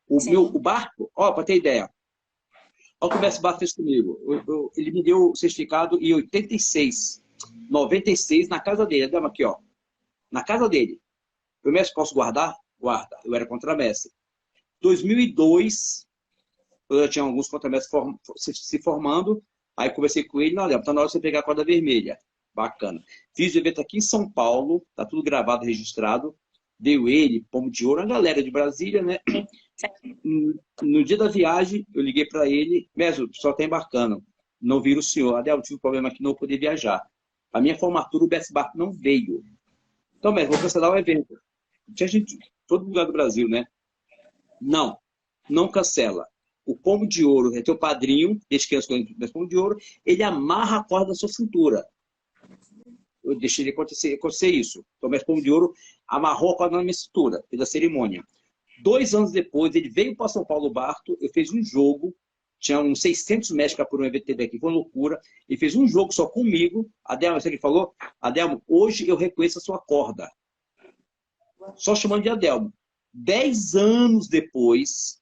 O sim. barco, ó, para ter ideia, olha o que o mestre Barco fez comigo. Ele me deu o certificado em 86, 96, na casa dele. Dá aqui, ó. Na casa dele. O mestre, posso guardar? Guarda. Eu era contramestre. 2002, eu já tinha alguns contramestres se formando, aí conversei com ele, não, Léo, tá na hora de você pegar a corda vermelha. Bacana. Fiz o evento aqui em São Paulo, tá tudo gravado, registrado. Veio ele, Pomo de Ouro, a galera de Brasília, né? No dia da viagem, eu liguei para ele, mesmo, o pessoal tá embarcando. Não vira o senhor. Adel, tive um problema aqui, não vou poder viajar. A minha formatura, o Best Barco não veio. Então, mesmo, vou cancelar o evento. Tinha gente, todo lugar do Brasil, né? Não, não cancela. O pomo de ouro é teu padrinho, desde que eu pomo de ouro, ele amarra a corda da sua cintura. Eu deixei acontecer isso. Então, o pomo de ouro amarrou a corda na minha cintura, fez a cerimônia. 2 anos depois, ele veio para São Paulo Barto, eu fiz um jogo, tinha uns 600 médicos por um evento que teve aqui, foi uma loucura. Ele fez um jogo só comigo. Adelmo, você que falou? Adelmo, hoje eu reconheço a sua corda. Só chamando de Adelmo. 10 anos depois,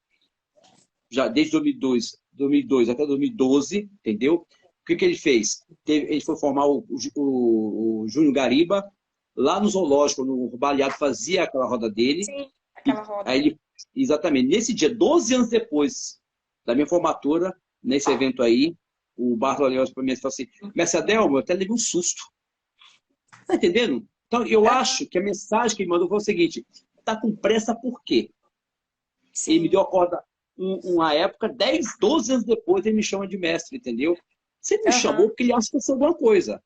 já desde 2002 até 2012, entendeu? O que ele fez? Ele foi formar o Júnior Gariba, lá no zoológico, no Baleado, fazia aquela roda dele. Sim, E aquela roda. aí ele, exatamente, nesse dia, 12 anos depois da minha formatura, nesse evento aí, o Bartolomeu para mim falou assim, Mestre Adelmo, eu até levei um susto. Tá entendendo? Então, eu acho que a mensagem que ele mandou foi o seguinte, tá com pressa por quê? Ele me Sim, deu a corda uma época, 10, 12 anos depois, ele me chama de mestre, entendeu? Você me chamou aham, porque ele acha que eu sou alguma coisa.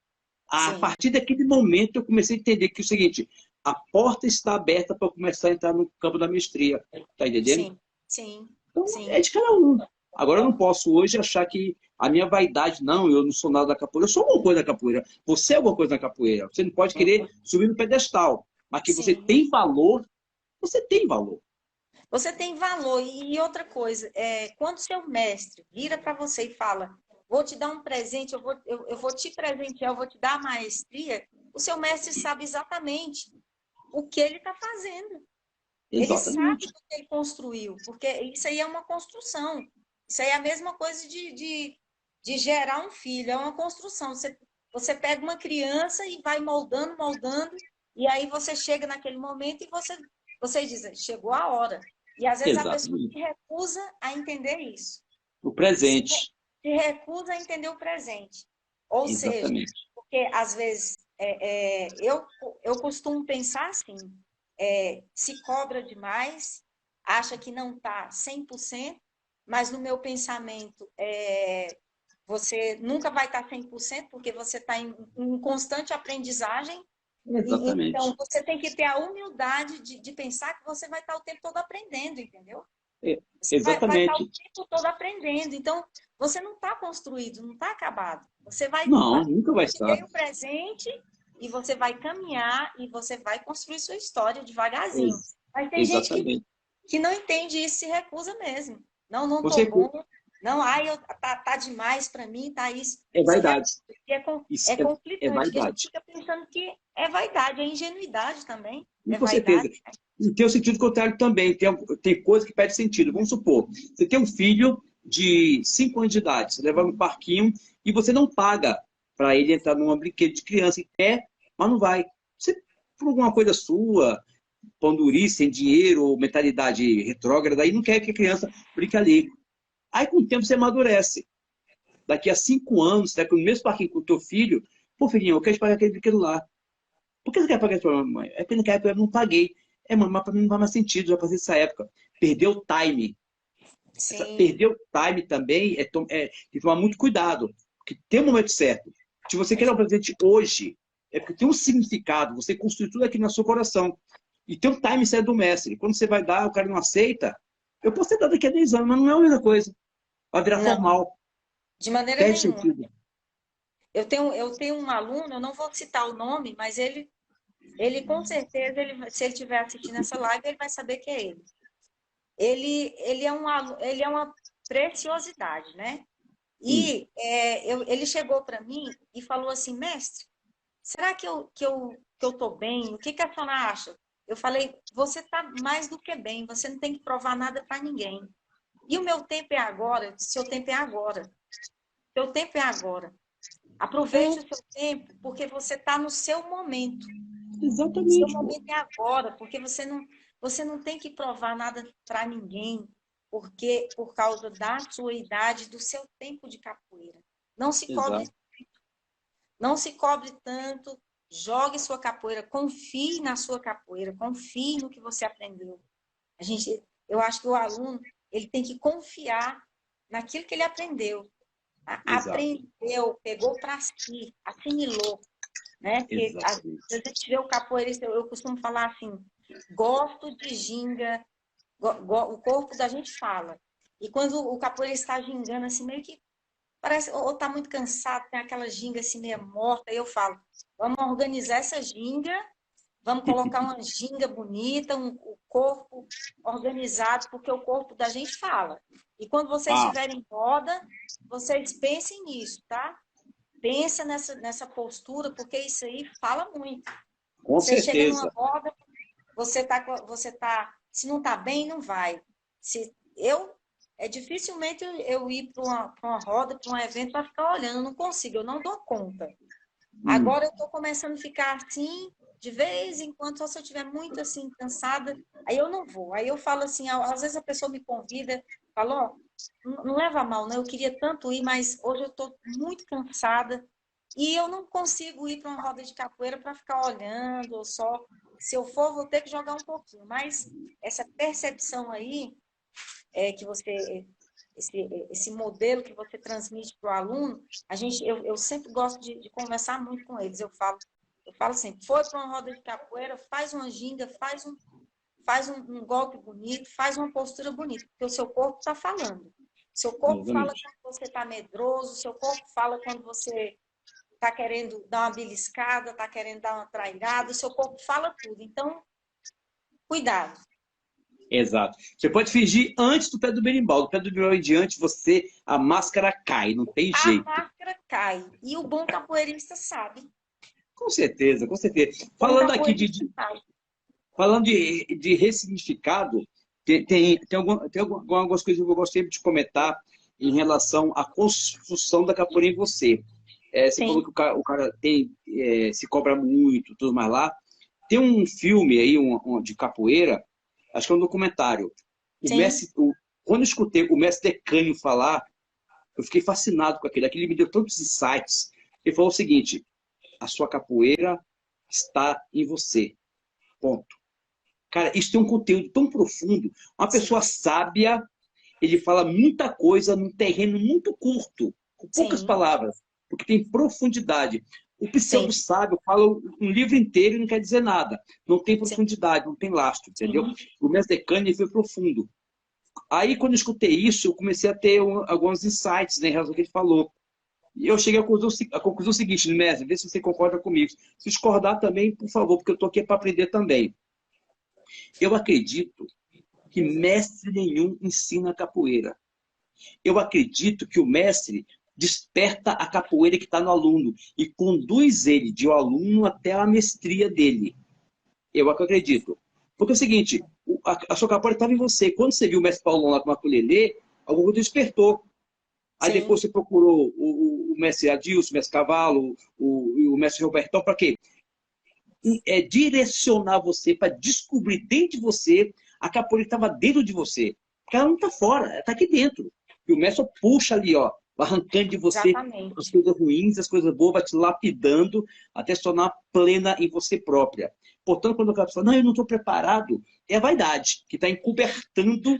A sim, partir daquele momento, eu comecei a entender que é o seguinte, a porta está aberta para eu começar a entrar no campo da mestria. Tá entendendo? sim, sim, Então, é sim. de cada um. Agora, eu não posso hoje achar que a minha vaidade, não, eu não sou nada da capoeira. Eu sou alguma coisa da capoeira. Você é alguma coisa da capoeira. Você não pode querer subir no pedestal. Mas que você Sim. tem valor, você tem valor. Você tem valor. E outra coisa, quando seu mestre vira para você e fala, vou te dar um presente, eu vou te presentear, eu vou te dar a maestria, o seu mestre sabe exatamente o que ele está fazendo. Ele sabe Exatamente. o que ele construiu, porque isso aí é uma construção. Isso aí é a mesma coisa de gerar um filho, é uma construção. Você pega uma criança e vai moldando, moldando, e aí você chega naquele momento e você diz, chegou a hora. E às vezes a pessoa Exatamente. se recusa a entender isso. O Se, presente. se recusa a entender o presente. Ou seja, Exatamente. porque às vezes eu costumo pensar assim, se cobra demais, acha que não está 100%, mas no meu pensamento, você nunca vai estar 100% porque você está em constante aprendizagem. Então, Exatamente. você tem que ter a humildade de pensar que você vai estar o tempo todo aprendendo, entendeu? É, Você vai estar o exatamente. tempo todo aprendendo. Então, você não está construído, não está acabado. Você Não, nunca vai te estar. veio o presente e você vai caminhar e você vai construir sua história devagarzinho. Ex- Mas tem gente exatamente. que não entende isso, se recusa mesmo. Não, não tô Você bom. Não, ai, tá demais para mim, tá isso. é Se vaidade. recusa. E Isso é é conflitante, que a gente vaidade. fica pensando que é vaidade, é ingenuidade também. E É com vaidade. certeza. E tem o sentido contrário também. Tem coisa que perde sentido. Vamos supor, você tem um filho de 5 anos de idade, você leva no parquinho e você não paga para ele entrar num brinquedo de criança. E quer, mas não vai. Você, por alguma coisa sua, pandurice, sem dinheiro ou mentalidade retrógrada, aí não quer que a criança brinque ali. Aí com o tempo você amadurece. Daqui a 5 anos, você está no mesmo parquinho com o teu filho, pô, filhinho, eu quero te pagar aquele brinquedo lá. Por que você quer pagar isso pra mamãe? É porque naquela época eu não paguei. Mas para mim não faz mais sentido, já passei essa época. Perdeu o time. Sim, Perder o time também tem que tomar muito cuidado. Porque tem um momento certo. Se você quer dar um presente hoje, é porque tem um significado. Você construiu tudo aqui no seu coração. E tem um time certo do mestre. Quando você vai dar, o cara não aceita. Eu posso ter dado daqui a 10 anos, mas não é a mesma coisa. Vai virar não, formal. de maneira Perde nenhuma. sentido. Eu tenho um aluno, eu não vou citar o nome, mas ele com certeza, se ele estiver assistindo essa live, ele vai saber que é ele. Ele é uma preciosidade, né? Hum. E ele chegou para mim e falou assim, mestre, será que eu tô bem? O que que a senhora acha? Eu falei, você tá mais do que bem, você não tem que provar nada para ninguém. E o meu tempo é agora, seu tempo é agora. Seu tempo é agora. Aproveite o seu tempo, porque você está no seu momento. Seu Exatamente, pô. momento é agora, porque você não tem que provar nada para ninguém, porque por causa da sua idade, do seu tempo de capoeira. Não se cobre, Exato. não se cobre tanto. Jogue sua capoeira, confie na sua capoeira, confie no que você aprendeu. Eu acho que o aluno ele tem que confiar naquilo que ele aprendeu. Exato. Aprendeu, pegou para si, assimilou, né? Porque às Exatamente. vezes a gente vê o capoeirista, eu costumo falar assim, gosto de ginga, o corpo da gente fala. E quando o capoeirista está gingando assim, meio que parece, ou está muito cansado, tem aquela ginga assim meio morta, aí eu falo, vamos organizar essa ginga, vamos colocar uma ginga bonita, o corpo organizado, porque o corpo da gente fala. E quando vocês Ah, estiverem em roda, vocês pensem nisso, tá? Pensa nessa postura, porque isso aí fala muito. com Você chega numa certeza. roda, se não tá bem, não vai. Se eu dificilmente eu ir para uma roda, para um evento para ficar olhando, eu não consigo, eu não dou conta. Hum. Agora eu estou começando a ficar assim, de vez em quando, só se eu estiver muito assim cansada, aí eu não vou. Aí eu falo assim, às vezes a pessoa me convida, fala, ó, não leva a mal, né? Eu queria tanto ir, mas hoje eu estou muito cansada e eu não consigo ir para uma roda de capoeira para ficar olhando, ou só. Se eu for, vou ter que jogar um pouquinho. Mas essa percepção aí, que você, esse modelo que você transmite para o aluno, eu sempre gosto de conversar muito com eles. Eu falo assim, foi para uma roda de capoeira, faz uma ginga, faz um golpe bonito, faz uma postura bonita, porque o seu corpo está falando. Seu corpo fala Exatamente. quando você está medroso, seu corpo fala quando você está querendo dar uma beliscada, está querendo dar uma trairada, o seu corpo fala tudo. Então, cuidado. Exato. Você pode fingir antes do pé do berimbau. Do pé do berimbau em diante, a máscara cai, não tem A jeito. máscara cai. E o bom capoeirista sabe. Com certeza, com certeza. O bom Falando aqui capoeirista sabe. falando de ressignificado, tem algumas coisas que eu gostaria de comentar em relação à construção da capoeira em você. Você falou Sim, que o cara se cobra muito, tudo mais lá. Tem um filme aí de capoeira, acho que é um documentário. sim, Quando eu escutei o mestre Decânio falar, eu fiquei fascinado com aquele. Aquele me deu tantos insights. Ele falou o seguinte: a sua capoeira está em você. Ponto. Cara, isso tem um conteúdo tão profundo. Uma pessoa sim, sábia, ele fala muita coisa num terreno muito curto, com poucas sim, palavras, porque tem profundidade. O sim, pseudo-sábio fala um livro inteiro e não quer dizer nada. Não tem sim, profundidade, não tem lastro, entendeu? sim. O mestre Decani foi profundo. Aí, quando eu escutei isso, eu comecei a ter alguns insights, né, em relação ao que ele falou. E eu cheguei à conclusão seguinte, mestre, vê se você concorda comigo. Se discordar também, por favor, porque eu estou aqui para aprender também. Eu acredito que mestre nenhum ensina capoeira. Eu acredito que o mestre desperta a capoeira que está no aluno e conduz ele de o aluno até a mestria dele. Eu acredito. Porque é o seguinte, a sua capoeira estava em você. Quando você viu o mestre Paulo lá com o ukulele, alguma coisa despertou. Aí Sim, depois você procurou o mestre Adilson, o mestre Cavalo, o mestre Robertão, para quê? Direcionar você para descobrir dentro de você a capoeira que estava dentro de você. Porque ela não está fora, ela está aqui dentro. E o mestre puxa ali, ó, arrancando de você as exatamente. coisas ruins, as coisas boas, vai te lapidando até se tornar plena em você própria. Portanto, quando o cara fala, não, eu não estou preparado, é a vaidade que está encobertando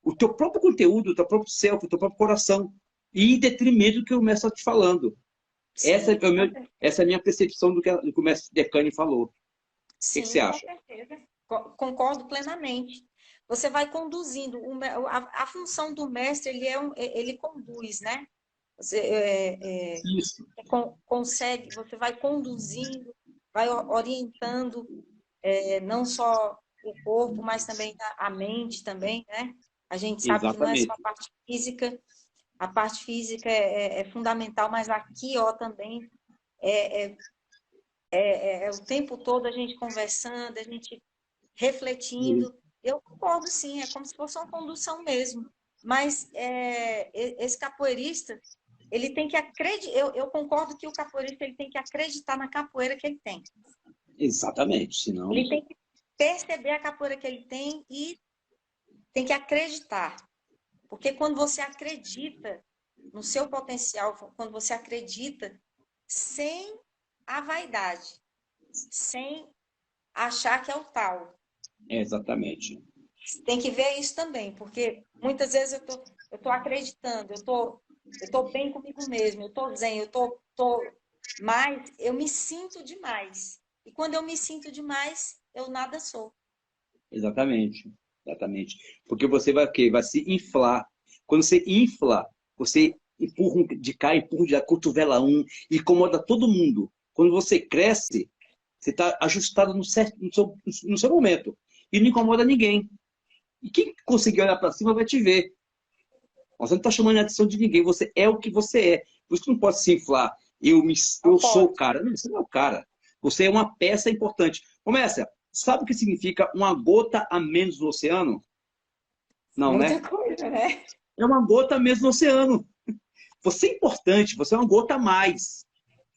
o teu próprio conteúdo, o teu próprio self, o teu próprio coração, e em detrimento do que o mestre está te falando. Essa Sim, com certeza. essa é a minha percepção do que o mestre Decani falou. O que você Sim, com acha? certeza. Concordo plenamente. Você vai conduzindo. A função do mestre, ele conduz, né? Você Isso, consegue, você vai conduzindo, vai orientando, não só o corpo, mas também a mente também, né? A gente sabe que não é só exatamente. a parte física é fundamental, mas aqui, ó, também é, é o tempo todo a gente conversando, a gente refletindo. Eu concordo, sim, é como se fosse uma condução mesmo. Mas esse capoeirista, ele tem que acreditar. Eu concordo que o capoeirista ele tem que acreditar na capoeira que ele tem. Exatamente, senão... Ele tem que perceber a capoeira que ele tem e tem que acreditar. Porque quando você acredita no seu potencial, quando você acredita sem a vaidade, sem achar que é o tal. Exatamente. Tem que ver isso também, porque muitas vezes eu tô acreditando, eu tô bem comigo mesmo, eu tô zen, mas eu me sinto demais. E quando eu me sinto demais, eu nada sou. Exatamente. Exatamente. Porque você vai o quê? Vai se inflar. Quando você infla, você empurra de cá, empurra de lá, cotovela incomoda todo mundo. Quando você cresce, você está ajustado no seu momento. E não incomoda ninguém. E quem conseguir olhar para cima vai te ver. Você não está chamando a atenção de ninguém. Você é o que você é. Por isso que não pode se inflar. Não Eu sou o pode. cara. Não, você não é o cara. Você é uma peça importante. Começa. Sabe o que significa uma gota a menos no oceano? Não, Muita né? coisa, né? É uma gota a menos no oceano. Você é importante. Você é uma gota a mais.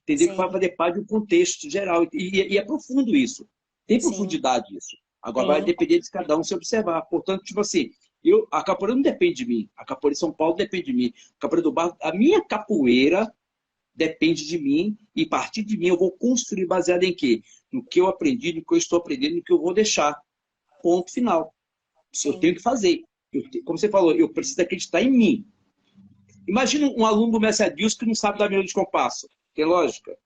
Entendeu? Que vai Sim, fazer parte do contexto geral. E é profundo isso. Tem sim, profundidade isso. Agora vai tem. depender de cada um se observar. Portanto, tipo assim, a capoeira não depende de mim. A capoeira de São Paulo depende de mim. A capoeira do Barro, a minha capoeira depende de mim e a partir de mim eu vou construir baseado em quê? No que eu aprendi, no que eu estou aprendendo, no que eu vou deixar. Ponto final. Eu Sim. tenho que fazer. Como você falou, eu preciso acreditar em mim. Imagina um aluno do mestre Adilson que não sabe dar meio de compasso. Tem lógica?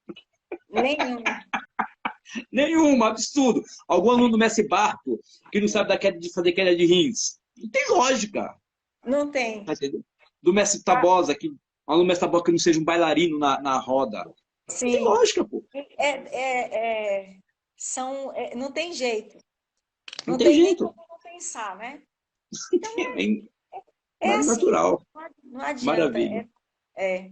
Nenhuma. Nenhuma, absurdo. Algum aluno do mestre Barco que não sabe de fazer queda de rins. Não tem lógica. Não tem. Tá entendendo? Do mestre Ah, Tabosa, um aluno do mestre Tabosa que não seja um bailarino na roda. Não tem sim. lógica, pô. Não tem jeito. Não tem jeito. Não tem pensar, né? É É assim, natural. não adianta. Maravilha. É.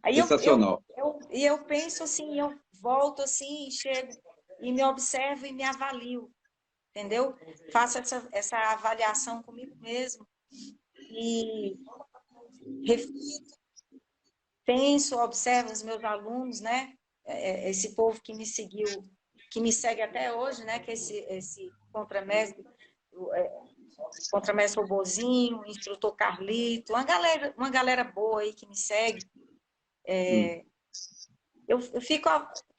Aí Sensacional. eu penso assim, eu volto assim, chego e me observo e me avalio, entendeu? Faço essa avaliação comigo mesmo e reflito, penso, observo os meus alunos, né? Esse povo que me seguiu, que me segue até hoje, né? Que esse contramestre, contramestre Robozinho, o instrutor Carlito, uma galera boa aí que me segue. Hum. Eu fico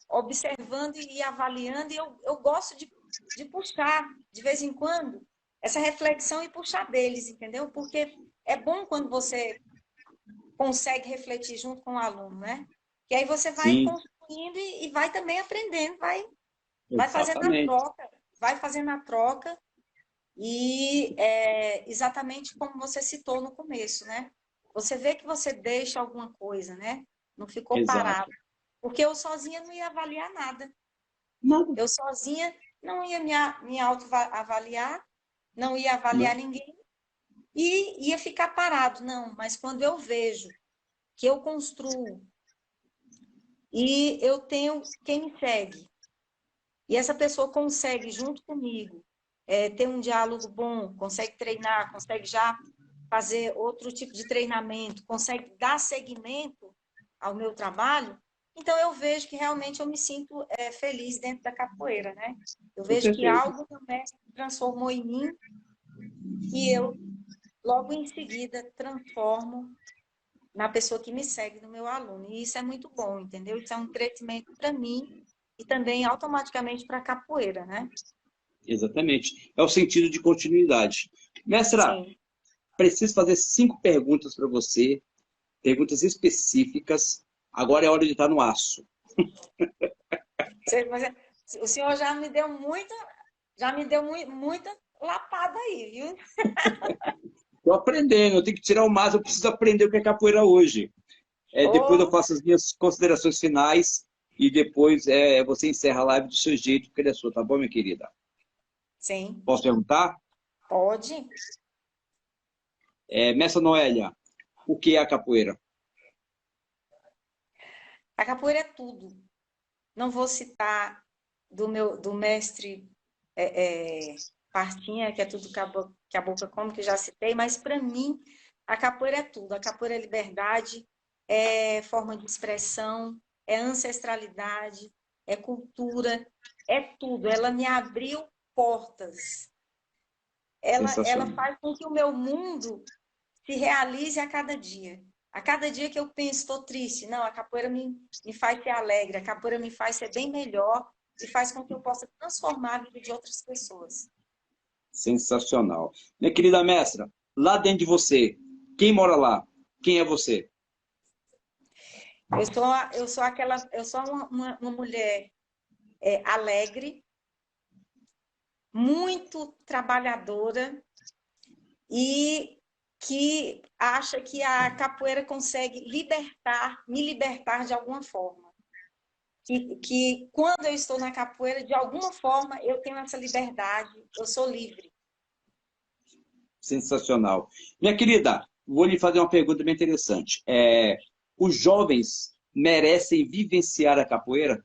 observando e avaliando e eu gosto de puxar, de vez em quando, essa reflexão e puxar deles, entendeu? Porque é bom quando você consegue refletir junto com o aluno, né? Que aí você vai Sim, construindo e vai também aprendendo, vai fazendo a exatamente. troca, vai fazendo a troca e é exatamente como você citou no começo, né? Você vê que você deixa alguma coisa, né? Não ficou parado. Exato. Porque eu sozinha não ia avaliar nada. Nada. Eu sozinha não ia me autoavaliar, não ia avaliar Não. ninguém e ia ficar parado. Não, mas quando eu vejo que eu construo e eu tenho quem me segue, e essa pessoa consegue, junto comigo, ter um diálogo bom, consegue treinar, consegue já fazer outro tipo de treinamento, consegue dar seguimento ao meu trabalho, então eu vejo que realmente eu me sinto feliz dentro da capoeira, né? Eu Com vejo que certeza. algo no mestre transformou em mim e eu, logo em seguida, transformo na pessoa que me segue, no meu aluno. E isso é muito bom, entendeu? Isso é um crescimento para mim e também automaticamente para a capoeira, né? Exatamente. É o sentido de continuidade. Mestra, Sim. preciso fazer 5 perguntas para você, perguntas específicas. Agora é hora de estar no aço. Mas o senhor já me deu muita lapada aí, viu? Estou aprendendo, eu tenho que tirar o máximo, eu preciso aprender o que é capoeira hoje. Depois eu Oh, faço as minhas considerações finais e depois você encerra a live do seu jeito, porque ele é sua, tá bom, minha querida? sim, Posso perguntar? pode. Mestra Noélia, o que é a capoeira? A capoeira é tudo. Não vou citar do mestre Partinha, que é tudo que a boca come, que já citei, mas para mim a capoeira é tudo. A capoeira é liberdade, é forma de expressão, é ancestralidade, é cultura, é tudo. Ela me abriu portas. Ela Sensacional. faz com que o meu mundo se realize a cada dia. A cada dia que eu penso, estou triste. Não, a capoeira me faz ser alegre, a capoeira me faz ser bem melhor e faz com que eu possa transformar a vida de outras pessoas. Sensacional. Minha querida mestra, lá dentro de você, quem mora lá? Quem é você? Eu sou uma mulher alegre, muito trabalhadora e que acha que a capoeira consegue me libertar de alguma forma. Que quando eu estou na capoeira, de alguma forma, eu tenho essa liberdade, eu sou livre. Sensacional. Minha querida, vou lhe fazer uma pergunta bem interessante. Os jovens merecem vivenciar a capoeira?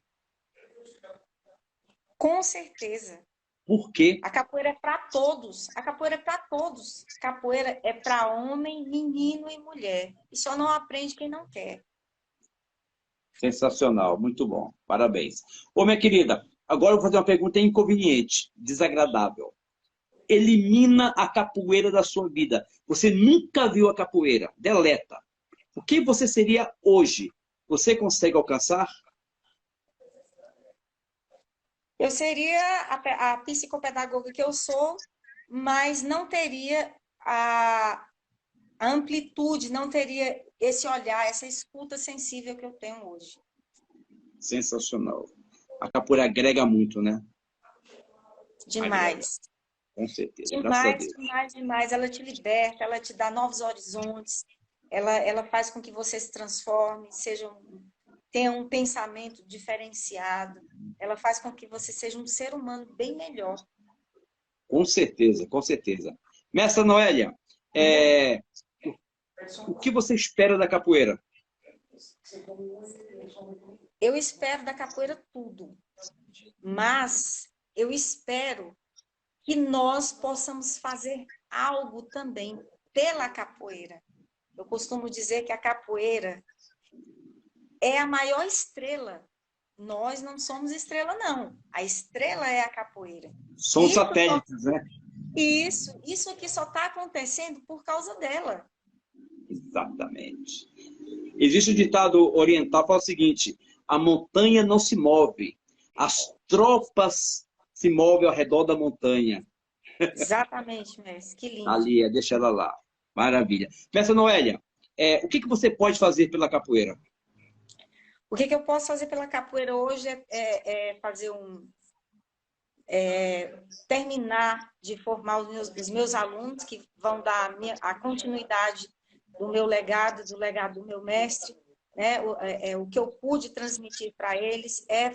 Com certeza. Por quê? A capoeira é para todos. A capoeira é para todos. Capoeira é para homem, menino e mulher. E só não aprende quem não quer. Sensacional, muito bom. Parabéns. Ô, minha querida, agora eu vou fazer uma pergunta inconveniente, desagradável. Elimina a capoeira da sua vida. Você nunca viu a capoeira. Deleta. O que você seria hoje? Você consegue alcançar? Eu seria a psicopedagoga que eu sou, mas não teria a amplitude, não teria esse olhar, essa escuta sensível que eu tenho hoje. Sensacional. A capoeira agrega muito, né? Agrega, Demais. com certeza. Graças a Demais, Deus. demais, demais. Ela te liberta, ela te dá novos horizontes, ela faz com que você se transforme, tenha um pensamento diferenciado, ela faz com que você seja um ser humano bem melhor. Com certeza, com certeza. Mestra Noélia, o que você espera da capoeira? Eu espero da capoeira tudo, mas eu espero que nós possamos fazer algo também pela capoeira. Eu costumo dizer que a capoeira é a maior estrela. Nós não somos estrela, não. A estrela é a capoeira. São satélites, né? Isso aqui só está acontecendo por causa dela. Exatamente. Existe um ditado oriental que fala o seguinte: a montanha não se move, as tropas se movem ao redor da montanha. Exatamente, mestre. Que lindo. Ali, deixa ela lá. Maravilha. Mestra Noélia, o que você pode fazer pela capoeira? O que eu posso fazer pela capoeira hoje é fazer terminar de formar os meus alunos, que vão dar a continuidade do meu legado, do legado do meu mestre. Né? O que eu pude transmitir para eles é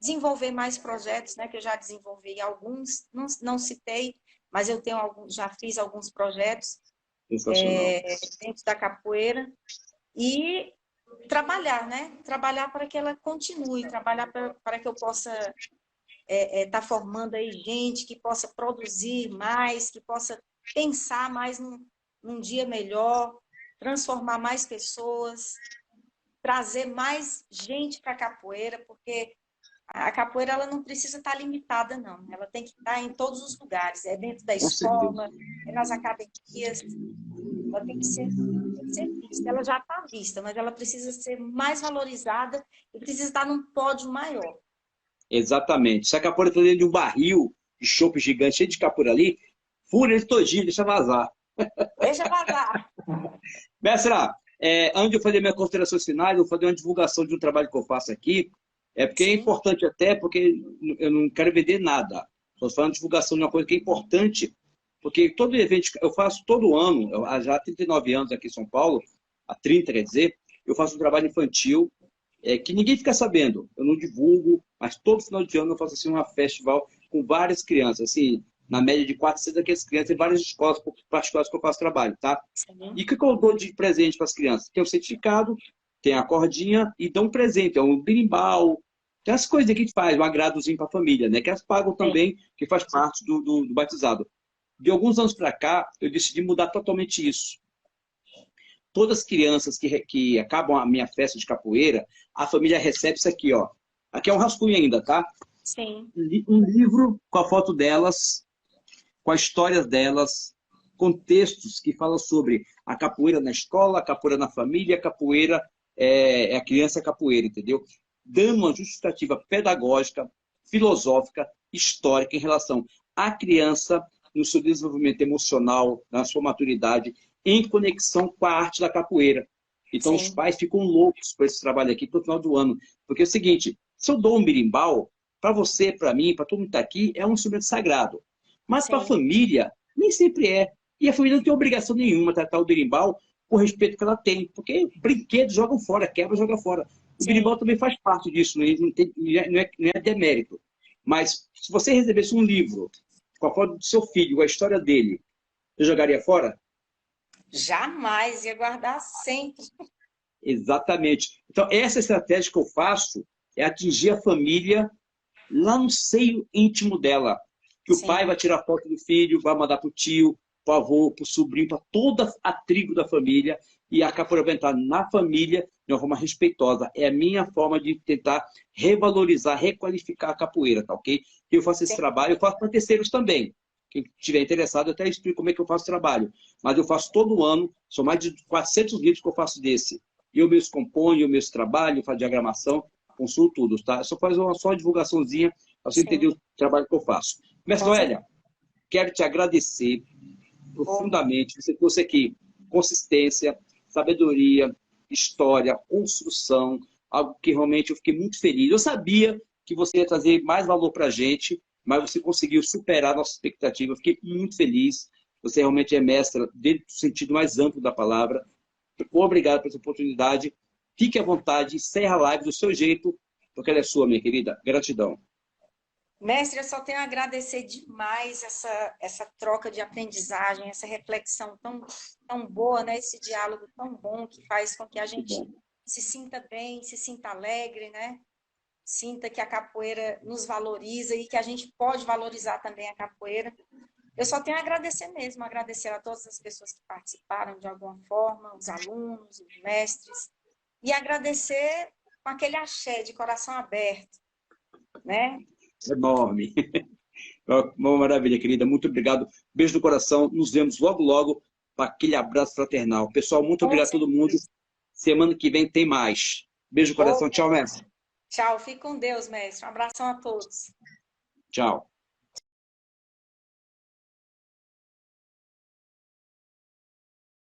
desenvolver mais projetos, né? Que eu já desenvolvi alguns, não citei, mas eu já fiz alguns projetos dentro da capoeira. E trabalhar, né? Trabalhar para que ela continue, trabalhar para que eu possa estar formando aí gente que possa produzir mais, que possa pensar mais num dia melhor, transformar mais pessoas, trazer mais gente para a capoeira, porque a capoeira ela não precisa estar limitada, não. Ela tem que estar em todos os lugares. É dentro da escola, é nas academias. Ela tem que ser vista. Ela já está vista, mas ela precisa ser mais valorizada e precisa estar num pódio maior. Exatamente. Se a capoeira está dentro de um barril de chope gigante cheio de capoeira ali, fura ele todinho, deixa vazar. Deixa vazar. Mestra, antes de eu fazer minhas considerações finais, eu vou fazer uma divulgação de um trabalho que eu faço aqui. Porque é importante até, porque eu não quero vender nada. Estou falando de divulgação de uma coisa que é importante, porque todo evento eu faço todo ano, já há 39 anos aqui em São Paulo, há 30, quer dizer, eu faço um trabalho infantil que ninguém fica sabendo. Eu não divulgo, mas todo final de ano eu faço assim, um festival com várias crianças, assim, na média de 400 daquelas crianças em várias escolas particulares que eu faço trabalho, tá? Sim. E o que eu dou de presente para as crianças? Tem o certificado, tem a cordinha e dão um presente, é um berimbau, tem as coisas que a gente faz, um agradozinho para a família, né? Que elas pagam também, que faz parte do batizado. De alguns anos para cá, eu decidi mudar totalmente isso. Todas as crianças que acabam a minha festa de capoeira, a família recebe isso aqui, ó. Aqui é um rascunho ainda, tá? Sim. Um livro com a foto delas, com a história delas, com textos que falam sobre a capoeira na escola, a capoeira na família, a capoeira a criança capoeira, entendeu? Dando uma justificativa pedagógica, filosófica, histórica em relação à criança no seu desenvolvimento emocional, na sua maturidade, em conexão com a arte da capoeira. Então, Sim. Os pais ficam loucos com esse trabalho aqui no final do ano. Porque é o seguinte, se eu dou um berimbau, para você, para mim, para todo mundo que está aqui, é um instrumento sagrado. Mas para a família, nem sempre é. E a família não tem obrigação nenhuma de tratar o berimbau com o respeito que ela tem. Porque brinquedos jogam fora, quebra, joga fora. O berimbau também faz parte disso, não é demérito. Mas se você recebesse um livro com a foto do seu filho, com a história dele, você jogaria fora? Jamais, ia guardar sempre. Exatamente. Então, essa estratégia que eu faço é atingir a família lá no seio íntimo dela. Que o pai vai tirar foto do filho, vai mandar para o tio, para o avô, para o sobrinho, para toda a tribo da família. E a capoeira vai entrar na família de uma forma respeitosa. É a minha forma de tentar revalorizar, requalificar a capoeira, tá ok? Eu faço esse trabalho, eu faço para terceiros também. Quem estiver interessado, eu até explico como é que eu faço o trabalho. Mas eu faço todo ano, são mais de 400 livros que eu faço desse. Eu mesmo componho, eu mesmo trabalho, faço diagramação, consulto tudo, tá? Eu só faço uma divulgaçãozinha para você entender o trabalho que eu faço. Mestre Noélia, quero te agradecer profundamente. Você trouxe aqui consistência, sabedoria, história, construção, algo que realmente eu fiquei muito feliz. Eu sabia que você ia trazer mais valor para a gente, mas você conseguiu superar a nossa expectativa. Eu fiquei muito feliz. Você realmente é mestra dentro do sentido mais amplo da palavra. Obrigado por essa oportunidade. Fique à vontade, encerra a live do seu jeito, porque ela é sua, minha querida. Gratidão. Mestre, eu só tenho a agradecer demais essa troca de aprendizagem, essa reflexão tão boa, né? Esse diálogo tão bom que faz com que a gente se sinta bem, se sinta alegre, né? Sinta que a capoeira nos valoriza e que a gente pode valorizar também a capoeira. Eu só tenho a agradecer mesmo, agradecer a todas as pessoas que participaram de alguma forma, os alunos, os mestres, e agradecer com aquele axé de coração aberto, né? Enorme. Uma maravilha, querida. Muito obrigado. Beijo no coração. Nos vemos logo, logo para aquele abraço fraternal. Pessoal, muito obrigado a todo mundo. Semana que vem tem mais. Beijo no coração. Tchau, mestre. Tchau, fique com Deus, mestre. Um abração a todos. Tchau.